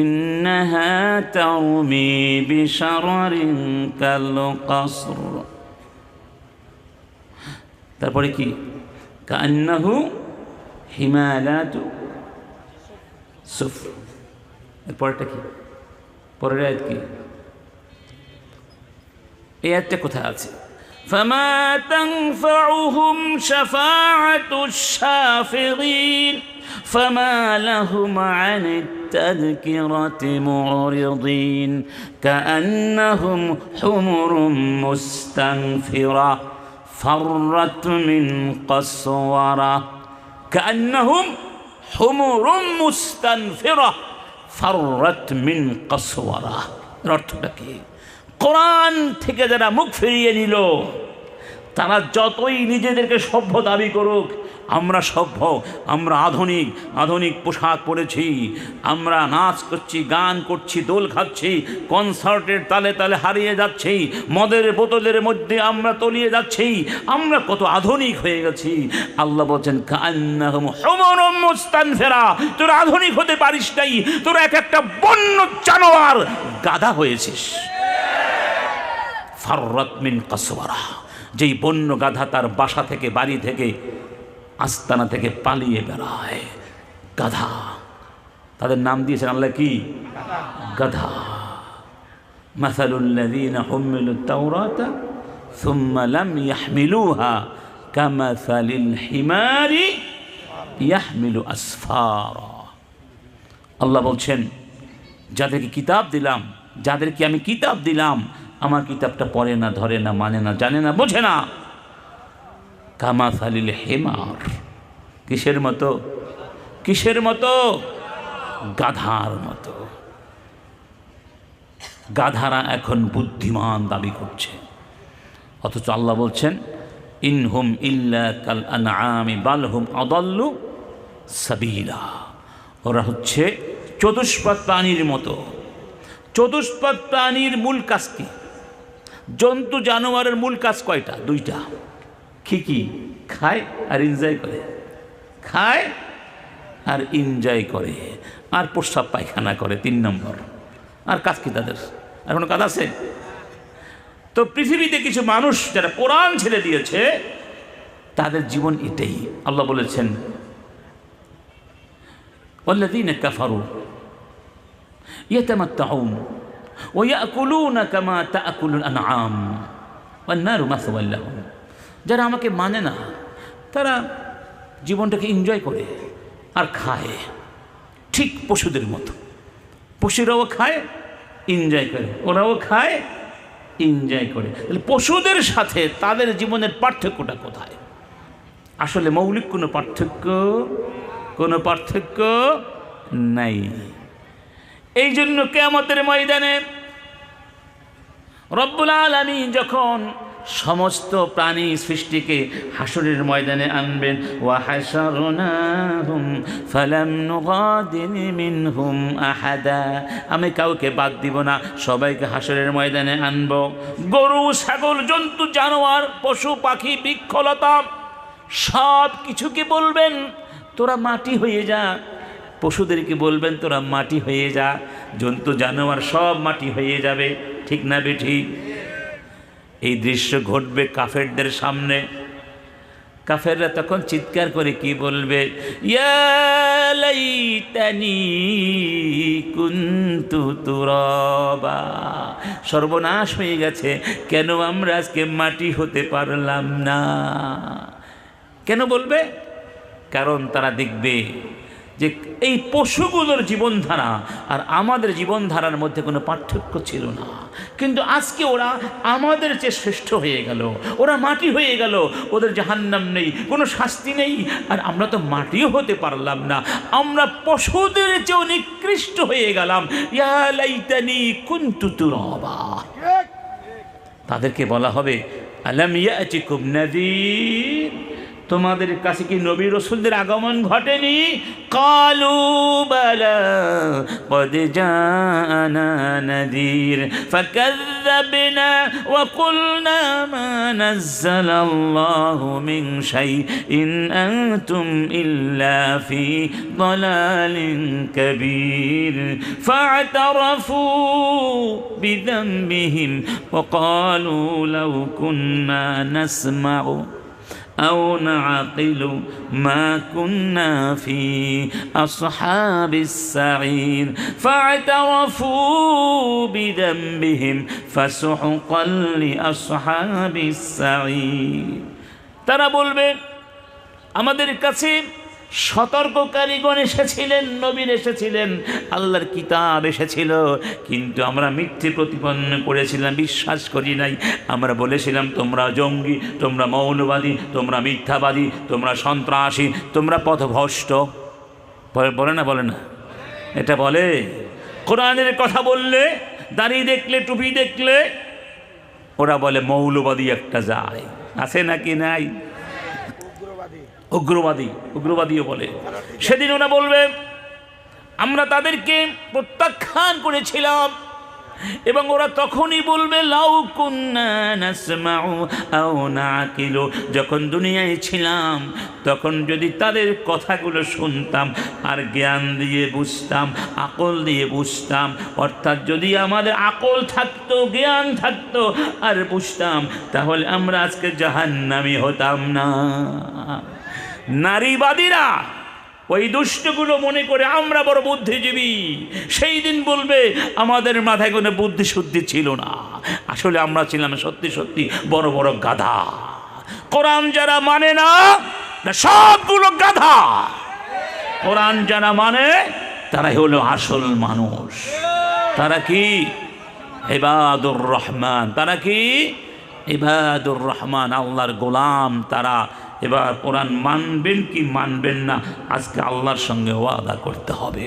إنها ترمي بشرر كالقصر। তারপরে কি? কান্নাহু হিমালাতু সুফর। এরপরটা কি? পরের আয়াত কি? এই আয়াতটা কোথায় আছে? فما تنفعهم شفاعة الشافعين فما لهم عن التذكرة معرضين كأنهم حمر مستنفرة فرت من قسورة كأنهم حمر مستنفرة فرت من قسورة। অর্থটা কি? কোরআন থেকে যারা মুখ ফিরিয়ে নিল, তারা যতই নিজেদেরকে সভ্য দাবি করুক, আমরা সভ্য, আমরা আধুনিক, আধুনিক পোশাক পরেছি, আমরা নাচ করছি, গান করছি, দোল খাচ্ছি, কনসার্টের তালে তালে হারিয়ে যাচ্ছি, মদের বোতলের মধ্যে আমরা তলিয়ে যাচ্ছি, আমরা কত আধুনিক হয়ে গেছি। আল্লাহ বলছেন, কান্নাহুম হুমুরুম মুস্তানফিরা, তোরা আধুনিক হতে পারিস নাই, তোরা এক একটা বন্য জানোয়ার, গাধা হয়েছিস। ফাররাত মিন কাসওয়ারা, যেই বন্য গাধা তার বাসা থেকে, বাড়ি থেকে, আস্তানা থেকে পালিয়ে বেড়ায়। গাধা। তাদের নাম দিয়েছেন আল্লাহ কি? গাধা। মাসালুল্লাযীনা হুম্মিলুত তাওরাতা সুম্মা লাম ইয়াহমিলুহা কামাসালিল হিমারি ইয়াহমিলু আসফারা। আল্লাহ বলছেন, যাদেরকে কিতাব দিলাম, যাদেরকে আমি কিতাব দিলাম, আমার কিতাবটা পড়ে না, ধরে না, মানে না, জানে না, বোঝে না। কামাসালিল হিমার, কিসের মতো? কিসের মতো? গাধার মতো। গাধারা এখন বুদ্ধিমান দাবি করছে, অথচ আল্লাহ বলছেন ইনহুম ইল্লা কাল আনআমি বাল হুম আদাল্লু সাবিলা। ওরা হচ্ছে চতুষ্পদ প্রাণীর মতো। চতুষ্পদ প্রাণীর মূল কাজ কি? জন্তু জানোয়ারের মূল কাজ কয়টা? দুইটা। কি? খায় আর এনজয় করে, খায় আর এনজয় করে, আর প্রস্রাব পায়খানা করে, 3 নম্বর। আর কাজ কি তাদের? আর কোনো কাজ আছে? তো পৃথিবীতে কিছু মানুষ যারা কোরআন ছেড়ে দিয়েছে, তাদের জীবন এটাই। আল্লাহ বলেছেন ওয়াল্লাযীনা কাফারু ইয়াতামাত্তাউন ওয়া ইয়াকুলুনা কামা তাআকুলুল আনআম ওয়ান নারু মাসওয়াল লাহুম। যারা আমাকে মানে না, তারা জীবনটাকে এনজয় করে আর খায় ঠিক পশুদের মতো। পশুরাও খায়, এনজয় করে, ওরাও খায়, এনজয় করে। তাহলে পশুদের সাথে তাদের জীবনের পার্থক্যটা কোথায়? আসলে মৌলিক কোনো পার্থক্য নাই। এই জন্য কিয়ামতের ময়দানে রব্বুল আলামিন যখন সমস্ত প্রাণী সৃষ্টিকে হাসরের ময়দানে আনবেন, ওয়া হাশারনাহুম ফালাম নুগাদির মিনহুম আহাদা, আমি কাউকে বাদ দিব না, সবাইকে হাসরের ময়দানে আনব। গরু, ছাগল, জন্তু জানোয়ার, পশু পাখি, বৃক্ষলতা সব কিছুকে বলবেন তোরা মাটি হয়ে যা। পশুদেরকে বলবেন তোরা মাটি হয়ে যা। জন্তু জানোয়ার সব মাটি হয়ে যাবে। ঠিক না বেঠিক? এই দৃশ্য ঘটবে কাফেরদের সামনে। কাফেররা তখন চিৎকার করে কি বলবে? ইয়া লাইতানি কুনতু তুরাবা, সর্বনাশ হয়ে গেছে, কেন আমরা আজকে মাটি হতে পারলাম না। কেন বলবে? কারণ তারা দেখবে যে এই পশুগুলোর জীবনধারা আর আমাদের জীবনধারার মধ্যে কোনো পার্থক্য ছিল না, কিন্তু আজকে ওরা আমাদের চেয়ে শ্রেষ্ঠ হয়ে গেল, ওরা মাটি হয়ে গেল, ওদের জাহান্নাম নেই, কোনো শাস্তি নেই, আর আমরা তো মাটিও হতে পারলাম না, আমরা পশুদের চেয়েও নিকৃষ্ট হয়ে গেলাম। ইয়া লাইতানি কুনতু তুরাবা। তাদেরকে বলা হবে আলাম ইয়াতিকুম নাযীর, তোমাদের কাছে কি নবী রাসূলদের আগমন ঘটেনি? কালু বালা ক্বাদ জাআনা নাযীর ফাকাযযাবনা ওয়া কুলনা মা নাযালাল্লাহু মিন শাইইন আনতুম ইল্লা ফি দালালিন কাবীর ফা'তারাফু বিযামবিহিম ওয়া ক্বালু লাউ কুন্না নাসমা'ু أو نعقل ما كنا في أصحاب السعير فاعترفوا بذنبهم فسحقا لأصحاب السعير। তারা বলবে আমাদের কাছে সতর্ককারীগণ এসেছিলেন, নবীর এসেছিলেন, আল্লাহর কিতাব এসেছিল, কিন্তু আমরা মিথ্যে প্রতিপন্ন করেছিলাম, বিশ্বাস করি নাই। আমরা বলেছিলাম তোমরা জঙ্গি, তোমরা মৌলবাদী, তোমরা মিথ্যাবাদী, তোমরা সন্ত্রাসী, তোমরা পথভ্রষ্ট। বলে না? এটা বলে। কোরআনের কথা বললে, দাড়ি দেখলে, টুপি দেখলে ওরা বলে মৌলবাদী একটা যায়। আছে নাকি নাই? উগ্রবাদীও বলে। সেদিন ওরা বলবে আমরা তাদেরকে প্রত্যাখ্যান করেছিলাম, এবং ওরা তখনই বলবে লাউ কুন্না নাসমাউ আও নাকিলু, যখন দুনিয়ায় ছিলাম তখন যদি তাদের কথাগুলো শুনতাম আর জ্ঞান দিয়ে বুঝতাম, আকল দিয়ে বুঝতাম, অর্থাৎ যদি আমাদের আকল থাকতো, জ্ঞান থাকতো আর বুঝতাম, তাহলে আমরা আজকে জাহান্নামী হতাম না। নারীবাদীরা ওই দুষ্টগুলো মনে করে আমরা বড় বুদ্ধিজীবী, সেই দিন বলবে আমাদের মাথায় কোনো বুদ্ধি শুদ্ধি ছিল না, আসলে আমরা ছিলাম সত্যি সত্যি বড় বড় গাধা। কোরআন যারা মানে না সবগুলো গাধা, কোরআন যারা মানে তারাই হলো আসল মানুষ। তারা কি? ইবাদুর রহমান। তারা কি? ইবাদুর রহমান, আল্লাহর গোলাম তারা। এবার কোরআন মানবেন কি মানবেন না, আজকে আল্লাহর সঙ্গে ওয়াদা করতে হবে।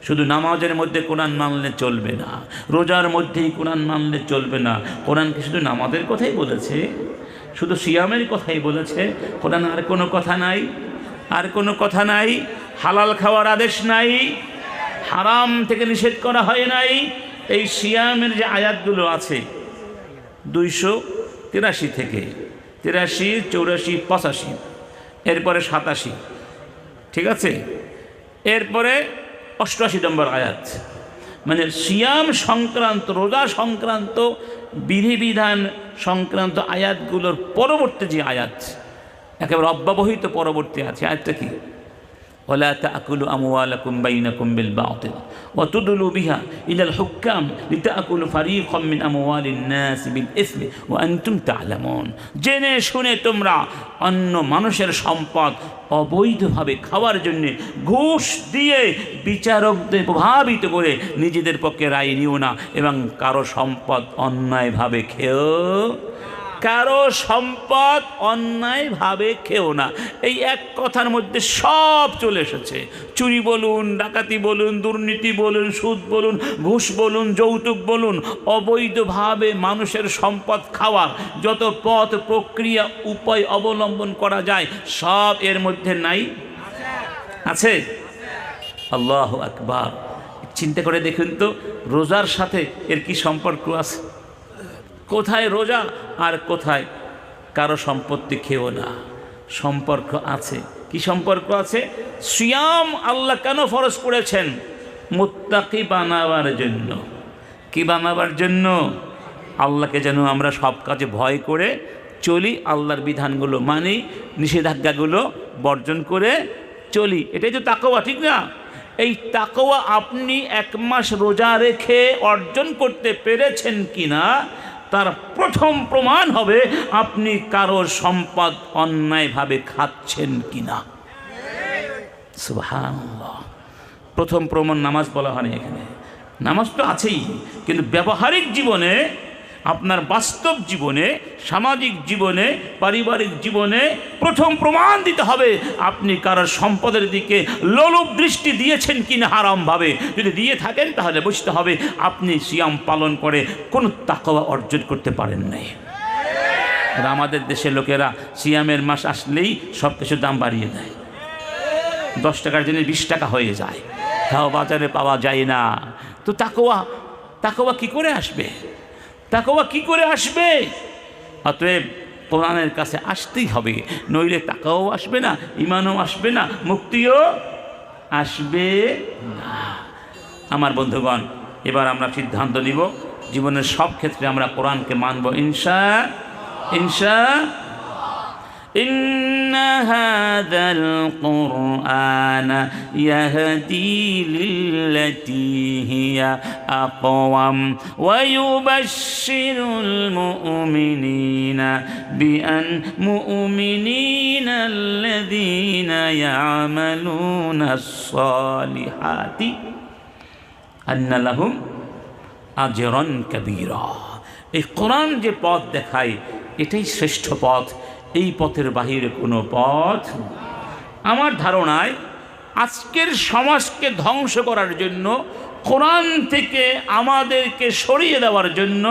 শুধু নামাজের মধ্যে কোরআন মানলে চলবে না, রোজার মধ্যেই কোরআন মানলে চলবে না। কোরআন কি শুধু নামাজের কথাই বলেছে? শুধু সিয়ামের কথাই বলেছে? কোরআন আর কোনো কথা নাই? আর কোনো কথা নাই? হালাল খাওয়ার আদেশ নাই, হারাম থেকে নিষেধ করা হয় নাই। এই সিয়ামের যে আয়াতগুলো আছে 283 থেকে 83, 84, 85, এরপরে 87, ঠিক আছে, এরপরে 88 নম্বর আয়াত, মানে সিয়াম সংক্রান্ত, রোজা সংক্রান্ত, বিধিবিধান সংক্রান্ত আয়াতগুলোর পরবর্তী যে আয়াত, একেবারে অব্যবহিত পরবর্তী আছে। আয়াতটা কি? ولا تأكلوا أموالكم بينكم بالباطل وتدلوا بها إلى الحكام لتأكلوا فريقا من أموال الناس بالإثم وأنتم تعلمون। জেনে শুনে তোমরা অন্য মানুষের সম্পদ অবৈধভাবে খাওয়ার জন্য ঘুষ দিয়ে বিচারকদের প্রভাবিত করে নিজেদের পক্ষে রায় নিও না, এবং কারো সম্পদ অন্যায়ভাবে খেও, কারো সম্পদ অন্যায়ভাবে খেও না। এই এক কথার মধ্যে সব চলে এসেছে। চুরি বলুন, ডাকাতি বলুন, দুর্নীতি বলুন, সুদ বলুন, ঘুষ বলুন, যৌতুক বলুন, অবৈধভাবে মানুষের সম্পদ খাওয়ার যত পথ, প্রক্রিয়া, উপায় অবলম্বন করা যায় সব এর মধ্যে নাই? আছে? আল্লাহু আকবার। চিন্তা করে দেখুন তো, রোজার সাথে এর কি সম্পর্ক আছে? কোথায় রোজা আর কোথায় কারো সম্পত্তি খেও না? সম্পর্ক আছে। কি সম্পর্ক আছে? সিয়াম আল্লাহ কেন ফরজ করেছেন? মুত্তাকি বানাবার জন্য। কি বানাবার জন্য? আল্লাহকে যেন আমরা সব কাজে ভয় করে চলি, আল্লাহর বিধানগুলো মানি, নিষেধাজ্ঞাগুলো বর্জন করে চলি। এটাই তো তাকওয়া, ঠিক না? এই তাকওয়া আপনি 1 মাস রোজা রেখে অর্জন করতে পেরেছেন কিনা তার প্রথম প্রমাণ হবে আপনি কারোর সম্পদ অন্যায়ভাবে খাচ্ছেন কিনা। সুবহানাল্লাহ। প্রথম প্রমাণ নামাজ বলা হয়নি এখানে। নামাজ তো আছেই, কিন্তু ব্যবহারিক জীবনে, আপনার বাস্তব জীবনে, সামাজিক জীবনে, পারিবারিক জীবনে প্রথম প্রমাণ দিতে হবে আপনি কারোর সম্পদের দিকে লোলুপ দৃষ্টি দিয়েছেন কিনা হারামভাবে। যদি দিয়ে থাকেন তাহলে বুঝতে হবে আপনি সিয়াম পালন করে কোনো তাকওয়া অর্জন করতে পারেন নাই। আর আমাদের দেশের লোকেরা সিয়ামের মাস আসলেই সব কিছু দাম বাড়িয়ে দেয়। 10 টাকার জিনিস 20 টাকা হয়ে যায়, তাও বাজারে পাওয়া যায় না। তো তাকওয়া কি করে আসবে? তাকওয়া কি করে আসবে? অতএব কোরআনের কাছে আসতেই হবে, নইলে তাকওয়াও আসবে না, ঈমানও আসবে না, মুক্তিও আসবে না। আমার বন্ধুগণ, এবার আমরা সিদ্ধান্ত নিব জীবনের সব ক্ষেত্রে আমরা কোরআনকে মানব ইনশাআল্লাহ। إن هذا القرآن يهدي للتي هي أقوم ويبشر المؤمنين بأن الذين يعملون الصالحات أن لهم أجرا كبيرا। এই কোরআন যে পথ দেখায় এটাই শ্রেষ্ঠ পথ, এই পথের বাহিরে কোনো পথ। আমার ধারণায় আজকের সমাজকে ধ্বংস করার জন্য, কোরআন থেকে আমাদেরকে সরিয়ে দেওয়ার জন্য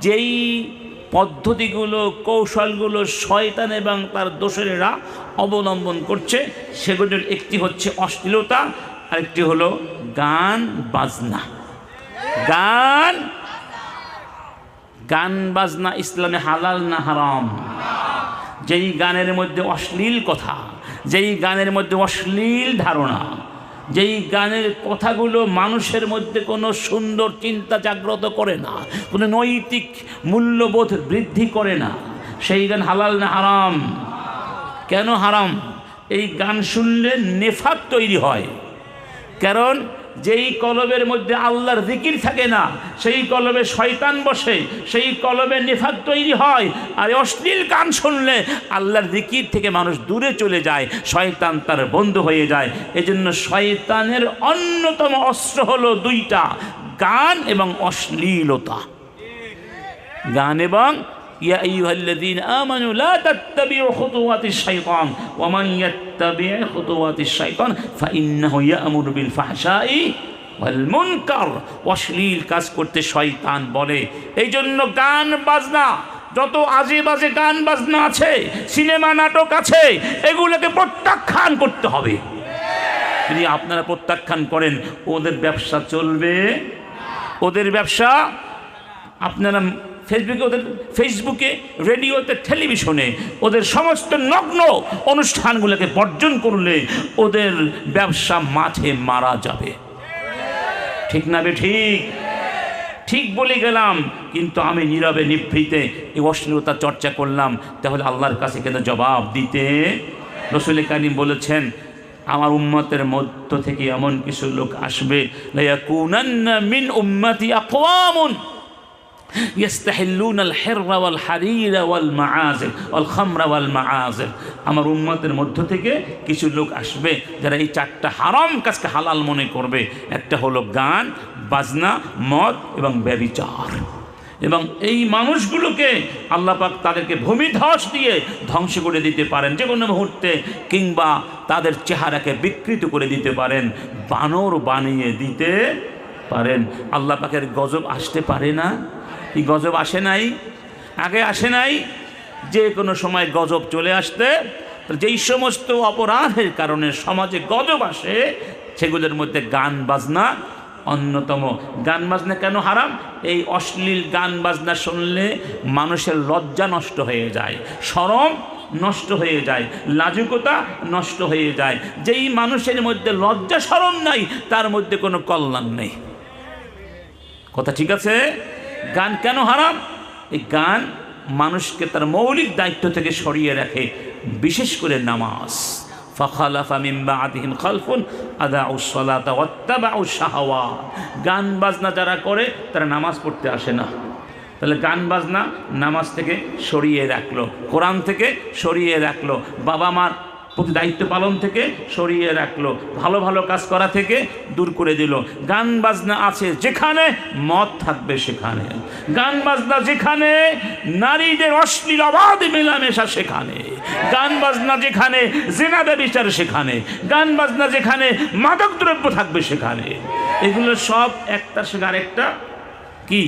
যেই পদ্ধতিগুলো, কৌশলগুলো শয়তান এবং তার দোসরেরা অবলম্বন করছে, সেগুলোর একটি হচ্ছে অশ্লীলতা, আরেকটি হলো গান বাজনা। গান বাজনা ইসলামে হালাল না হারাম? যেই গানের মধ্যে অশ্লীল কথা, যেই গানের মধ্যে অশ্লীল ধারণা, যেই গানের কথাগুলো মানুষের মধ্যে কোনো সুন্দর চিন্তা জাগ্রত করে না, কোনো নৈতিক মূল্যবোধ বৃদ্ধি করে না, সেই গান হালাল না হারাম? কেন হারাম? এই গান শুনলে নেফাক তৈরি হয়। কারণ যেই কলবের মধ্যে আল্লাহর জিকির থাকে না, সেই কলবে শয়তান বসে, সেই কলবে নেফাক তৈরি হয়। আর অশ্লীল গান শুনলে আল্লাহর জিকির থেকে মানুষ দূরে চলে যায়, শয়তান তার বন্ধু হয়ে যায়। এজন্য শয়তানের অন্যতম অস্ত্র হলো দুইটা, গান এবং অশ্লীলতা। গান এবং ইয়া আইয়ুহাল্লাযীনা আমানু লা তাত্তাবিউ খুতুওয়াতিশ শাইতান ওয়া মান ইয়াত্তাবি' খুতুওয়াতিশ শাইতান ফাইন্নাহু ইয়া'মুরু বিল ফাহশাই ওয়াল মুনকার। অশ্লীল কাজ করতে শয়তান বলে। এই জন্য গান বাজনা, যত আজে বাজে গান বাজনা আছে, সিনেমা নাটক আছে, এগুলোকে প্রত্যাখ্যান করতে হবে। যদি আপনারা প্রত্যাখ্যান করেন, ওদের ব্যবসা চলবে। ওদের ব্যবসা আপনারা ফেসবুকে, রেডিওতে, টেলিভিশনে ওদের সমস্ত নগ্ন অনুষ্ঠানগুলোকে বর্জন করলে ওদের ব্যবসা মাঠে মারা যাবে। ঠিক না বে ঠিক? ঠিক বলে গেলাম, কিন্তু আমি নীরবে নিভৃতে এই অশ্লীলতা চর্চা করলাম, তাহলে আল্লাহর কাছে কেন জবাব দিতে? রাসূল কারীম বলেছেন, আমার উম্মতের মধ্য থেকে এমন কিছু লোক আসবে, লা ইয়াকুনান্না মিন উম্মতি আকওয়ামুন ইয়াস্তাহিল্লুনাল হিররা ওয়াল হারিরা ওয়াল মাআজির ওয়াল খামরা ওয়াল মাআজির। আমার উম্মতের মধ্য থেকে কিছু লোক আসবে যারা এই চারটা হারাম কাজকে হালাল মনে করবে। একটা হলো গান, বাজনা, মদ এবং ব্যভিচার। এবং এই মানুষগুলোকে আল্লাহ পাক তাদেরকে ভূমিধস দিয়ে ধ্বংস করে দিতে পারেন যে কোনো মুহূর্তে, কিংবা তাদের চেহারাকে বিকৃত করে দিতে পারেন, বানর বানিয়ে দিতে পারেন। আল্লাহ পাকের গজব আসতে পারে না? এই গজব আসে নাই? আগে আসে নাই? যে কোনো সময় গজব চলে আসতে, যেই সমস্ত অপরাধের কারণে সমাজে গজব আসে, সেগুলোর মধ্যে গান বাজনা অন্যতম। গান বাজনা কেন হারাম? এই অশ্লীল গান বাজনা শুনলে মানুষের লজ্জা নষ্ট হয়ে যায়, শরম নষ্ট হয়ে যায়, লাজুকতা নষ্ট হয়ে যায়। যেই মানুষের মধ্যে লজ্জা শরম নাই, তার মধ্যে কোনো কল্যাণ নেই। কথা ঠিক আছে? গান কেন হারাম? এই গান মানুষকে তার মৌলিক দায়িত্ব থেকে সরিয়ে রাখে, বিশেষ করে নামাজ। ফাখালাফা মিন বা'দিহিম খালফুন আদাউস সালাতা ওয়াত্তাবাউশ শাহাওয়াত। গান বাজনা যারা করে তারা নামাজ পড়তে আসে না। তাহলে গান বাজনা নামাজ থেকে সরিয়ে রাখলো, কোরআন থেকে সরিয়ে রাখলো, বাবা মার প্রতি দায়িত্ব পালন থেকে সরিয়ে রাখলো, ভালো ভালো কাজ করা থেকে দূর করে দিল। গান বাজনা আছে যেখানে, মদ থাকবে সেখানে। গান বাজনা যেখানে, নারীদের অশ্লীল অবাধ মেলামেশা সেখানে। গান বাজনা যেখানে, জিনা ব্যভিচার সেখানে। গান বাজনা যেখানে, মাদক দ্রব্য থাকবে সেখানে। এগুলো সব একটার সঙ্গে আরেকটা কি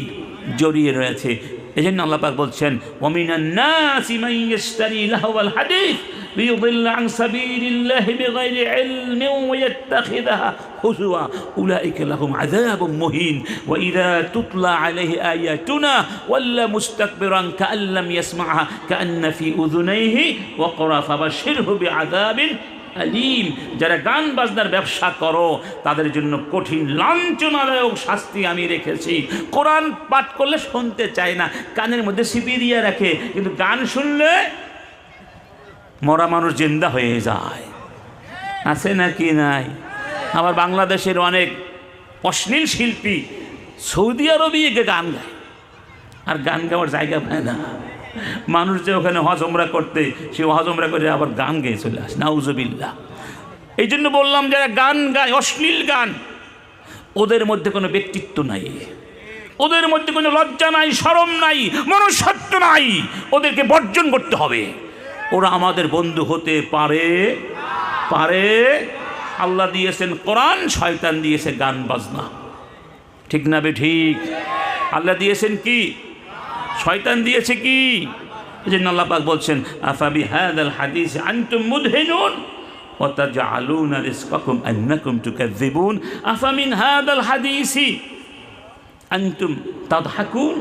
জড়িয়ে রয়েছে। এই জন্য আল্লাহ পাক বলছেন, ওয়ামিনান নাসি মান ইশতারি লাহওয়াল হাদিস লিয়ুদিল্লা আন সাবিলিল্লাহি বিগাইরি ইলমিন ওয়া ইয়াত্তাখিযাহা হুজুয়া উলাইকা লাহুম আযাবুম মুহিন ওয়া ইযা তুতলা আলাইহি আয়াতুনা ওয়াল্লা মুস্তাকবিরান কাআন লাম ইয়াসমা'হা কাআন্না ফি উযুনাইহি ওয়াকরা ফাবাশশিরহু বিআযাবিন আলিম। যারা গান বাজনার ব্যবসা করো তাদের জন্য কঠিন লাঞ্ছনাদায়ক শাস্তি আমি রেখেছি। কোরআন পাঠ করলে শুনতে চায় না, কানের মধ্যে সিপি দিয়ে রাখে, কিন্তু গান শুনলে মরা মানুষ জিন্দা হয়ে যায়। আছে নাকি নাই? আবার বাংলাদেশের অনেক অশ্লীল শিল্পী সৌদি আরবে গিয়ে গান গায়, আর গান গাওয়ার জায়গা পায় না। মানুষ যে ওখানে হজ ওমরা করতে, সে হজ ওমরা করে আবার গান গেয়ে চলে আসে, নাউজুবিল্লাহ। এই জন্য বললাম, যারা গান গায় অশ্লীল গান, ওদের মধ্যে কোনো ব্যক্তিত্ব নাই, ওদের মধ্যে কোনো লজ্জা নাই, শরম নাই, মনুষ্যত্ব নাই। ওদেরকে বর্জন করতে হবে। ওরা আমাদের বন্ধু হতে পারে? আল্লাহ দিয়েছেন কোরআন, শয়তান দিয়েছে গান বাজনা। ঠিক না বে ঠিক? আল্লাহ দিয়েছেন কি, শয়তান দিয়েছে কি? এই জন্য আল্লাহ পাক বলছেন, আফা বিহাযাল হাদিস আনতুম মুদহিনুন ওয়া তাজআলুনা রিজকাকুম আন্নাকুম তুকাযযিবুন আফা মিন হাযাল হাদিসি আনতুম তাদহাকুন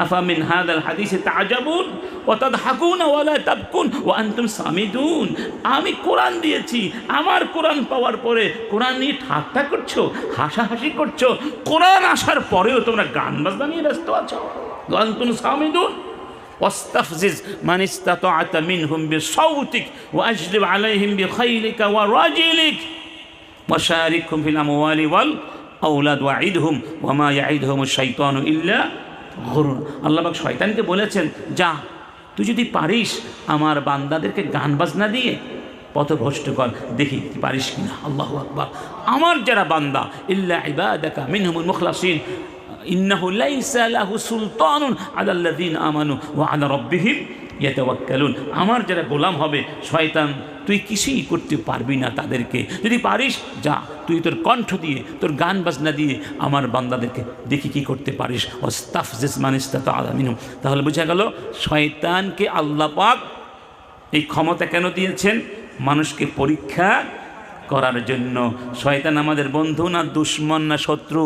আফা মিন হাযাল হাদিসি তা'জাবুন ওয়া তাদহাকুনা ওয়া লা তাবকুন ওয়া আনতুম সামিদুন। আমি কোরআন দিয়েছি, আমার কোরআন পাওয়ার পরে কোরআন নিয়ে ঠাট্টা করছো, হাসাহাসি করছো। কোরআন আসার পরেও তোমরা গান বাজনা নিয়ে ব্যস্ত আছো। ওয়া আনতুম সামিদুন, ওয়াস্তাফজিজ মান ইসতাতা'তা মিনহুম বিসাউতিক ওয়া আজলিব আলাইহিম বিখাইলিকা ওয়া রাজিলিক ওয়া শারিকহুম ফিল আমওয়ালি ওয়াল আওলাদ ওয়াইদহুম ওয়া মা ইয়াইদহুমুশ শাইতানু ইল্লা গুরুর। আল্লাহ পাক শয়তানকে বলেছেন, যা তুই যদি পারিস আমার বান্দাদেরকে গান বাজনা দিয়ে পথভ্রষ্ট কর, দেখি তুই পারিস কিনা। আল্লাহু আকবার। আমার যারা বান্দা, ইল্লা ইবাদাকা মিনহুমুল মুখলাসিন ইন্নাহু লাইসা লাহু সুলতানুন আলাল্লাযিনা আমানু ওয়া আলা রাব্বিহিম ইয়াতাওয়াক্কালুন। আমার যারা গোলাম হবে, শয়তান তুই কিছুই করতে পারবি না তাদেরকে। যদি পারিস যা, তুই তোর কণ্ঠ দিয়ে, তোর গান বাজনা দিয়ে আমার বান্দাদেরকে দেখি কি করতে পারিস। ওয়াস্তাফজিজ মান ইসতাতা'তা মিনহুম। তাহলে বোঝা গেল শয়তানকে আল্লাহ পাক এই ক্ষমতা কেন দিয়েছেন? মানুষকে পরীক্ষা করার জন্য। শয়তান আমাদের বন্ধু না দুশ্মন না শত্রু?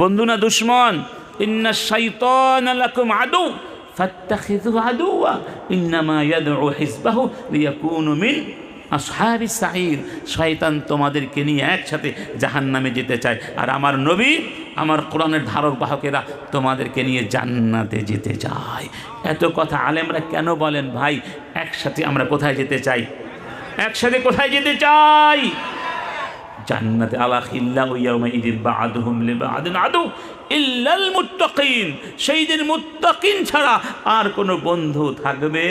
বন্ধু না দুশ্মন? ইন্নাশ শাইতানা লাকুম আদু ফাত্তাখিযুহু আদুওয়া ইন্নামা ইয়াদউ হিজবাহু লিয়াকুনু মিন আসহাবিস সাঈর। শয়তান তোমাদেরকে নিয়ে একসাথে জাহান্নামে যেতে চায়, আর আমার নবী, আমার কোরআনের ধারক বাহকেরা তোমাদেরকে নিয়ে জান্নাতে যেতে চায়। এত কথা আলেমরা কেন বলেন ভাই? একসাথে আমরা কোথায় যেতে চাই? একসাথে কোথায় যেতে চাই? জান্নাতে। আলা খিল্লাহু ইয়াওমাইযিন বা'দুহুম লিবা'দিন আদু ইল্লাল মুত্তাকিন। সেই দিন মুত্তাকিন ছাড়া আর কোনো বন্ধু থাকবে?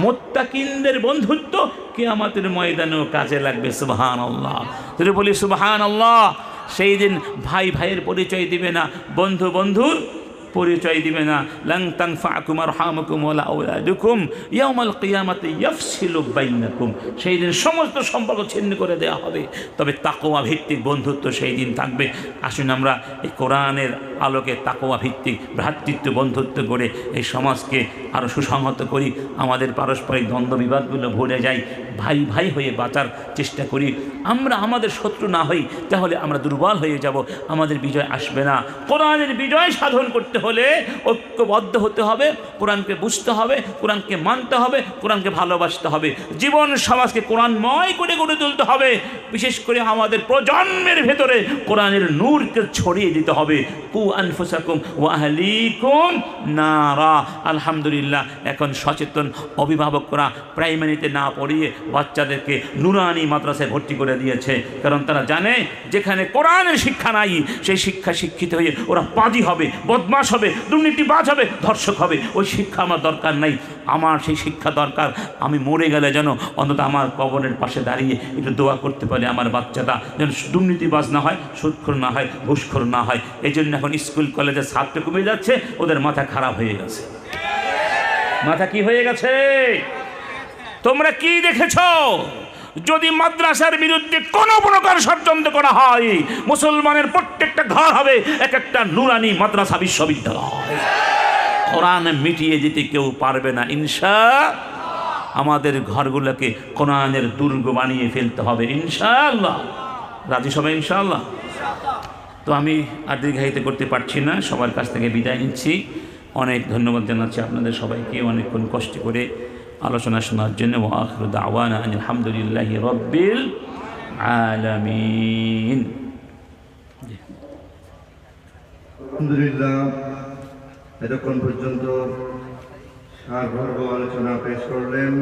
মুত্তাকিনদের বন্ধুত্ব কিয়ামতের ময়দানেও কাজে লাগবে। সুবহানাল্লাহ। তুই বলি সুবহানাল্লাহ। সেই দিন ভাই ভাইয়ের পরিচয় দিবে না, বন্ধু বন্ধুর পরিচয় দিবে না। লান তানফাকুম আরহামুকুম ওয়ালা আওলাদুকুম ইয়াউমাল কিয়ামাতি ইয়াফসিলু বাইনাকুম। সেই দিন সমস্ত সম্পর্ক ছিন্ন করে দেওয়া হবে, তবে তাকওয়া ভিত্তিক বন্ধুত্ব সেই দিন থাকবে। আসুন আমরা এই কোরআনের আলোকে তাকওয়া ভিত্তিক ভ্রাতৃত্ব বন্ধুত্ব করে এই সমাজকে আরও সুসংহত করি। আমাদের পারস্পরিক দ্বন্দ্ব বিবাদগুলো ভুলে যাই, ভাই ভাই হয়ে বাঁচার চেষ্টা করি। আমরা আমাদের শত্রু না হই, তাহলে আমরা দুর্বল হয়ে যাব, আমাদের বিজয় আসবে না। কোরআনের বিজয় সাধন করতে হলে ঐক্যবদ্ধ হতে হবে, কোরআনকে বুঝতে হবে, কোরআনকে মানতে হবে, কোরআনকে ভালোবাসতে হবে, জীবন সমাজকে কোরআনময় করে গড়ে তুলতে হবে। বিশেষ করে আমাদের প্রজন্মের ভেতরে কোরআনের নূরকে ছড়িয়ে দিতে হবে। কু আনফুসাকুম ওয়া আহলিকুম নারা। আলহামদুলিল্লাহ, এখন সচেতন অভিভাবকরা প্রাইমারিতে না পড়িয়ে বাচ্চাদেরকে নুরানি মাদ্রাসায় ভর্তি করে দিয়েছে, কারণ তারা জানে যেখানে কোরআনের শিক্ষা নাই, সেই শিক্ষা শিক্ষিত হয়ে ওরা পাজি হবে, বদমাশ হবে, দুর্নীতিবাজ হবে, ধর্ষক হবে। ওই শিক্ষা আমার দরকার নাই। আমার সেই শিক্ষা দরকার, আমি মরে গেলে যেন অন্তত আমার কবরের পাশে দাঁড়িয়ে একটু দোয়া করতে পারে আমার বাচ্চাটা, যেন দুর্নীতিবাজ না হয়, সুদখোর না হয়, ঘুষখোর না হয়। এই জন্য এখন স্কুল কলেজে ছাত্র কমে যাচ্ছে, ওদের মাথা খারাপ হয়ে গেছে। মাথা কি হয়ে গেছে? তোমরা কি দেখেছ? যদি মাদ্রাসার বিরুদ্ধে কোনো প্রকার ষড়যন্ত্র করা হয়, মুসলমানের প্রত্যেকটা ঘর হবে এক একটা নুরানি মাদ্রাসা বিশ্ববিদ্যালয়। কোরআন মিটিয়ে দিতে কেউ পারবে না ইনশাআল্লাহ। আমাদের ঘরগুলোকে কোরআনের দুর্গ বানিয়ে ফেলতে হবে ইনশাআল্লাহ। রাজি সবাই ইনশাআল্লাহ? তো আমি আর দীর্ঘায়িত করতে পারছি না, সবার কাছ থেকে বিদায় নিচ্ছি। অনেক ধন্যবাদ জানাচ্ছি আপনাদের সবাইকে অনেকক্ষণ কষ্ট করে আলোচনা শোনার জন্য। ওয়া আখিরু দাওয়ানা আলহামদুলিল্লাহি রাব্বিল আলামিন। আলহামদুলিল্লাহ, এতক্ষণ পর্যন্ত সারভর্গ আলোচনা পেশ করলেন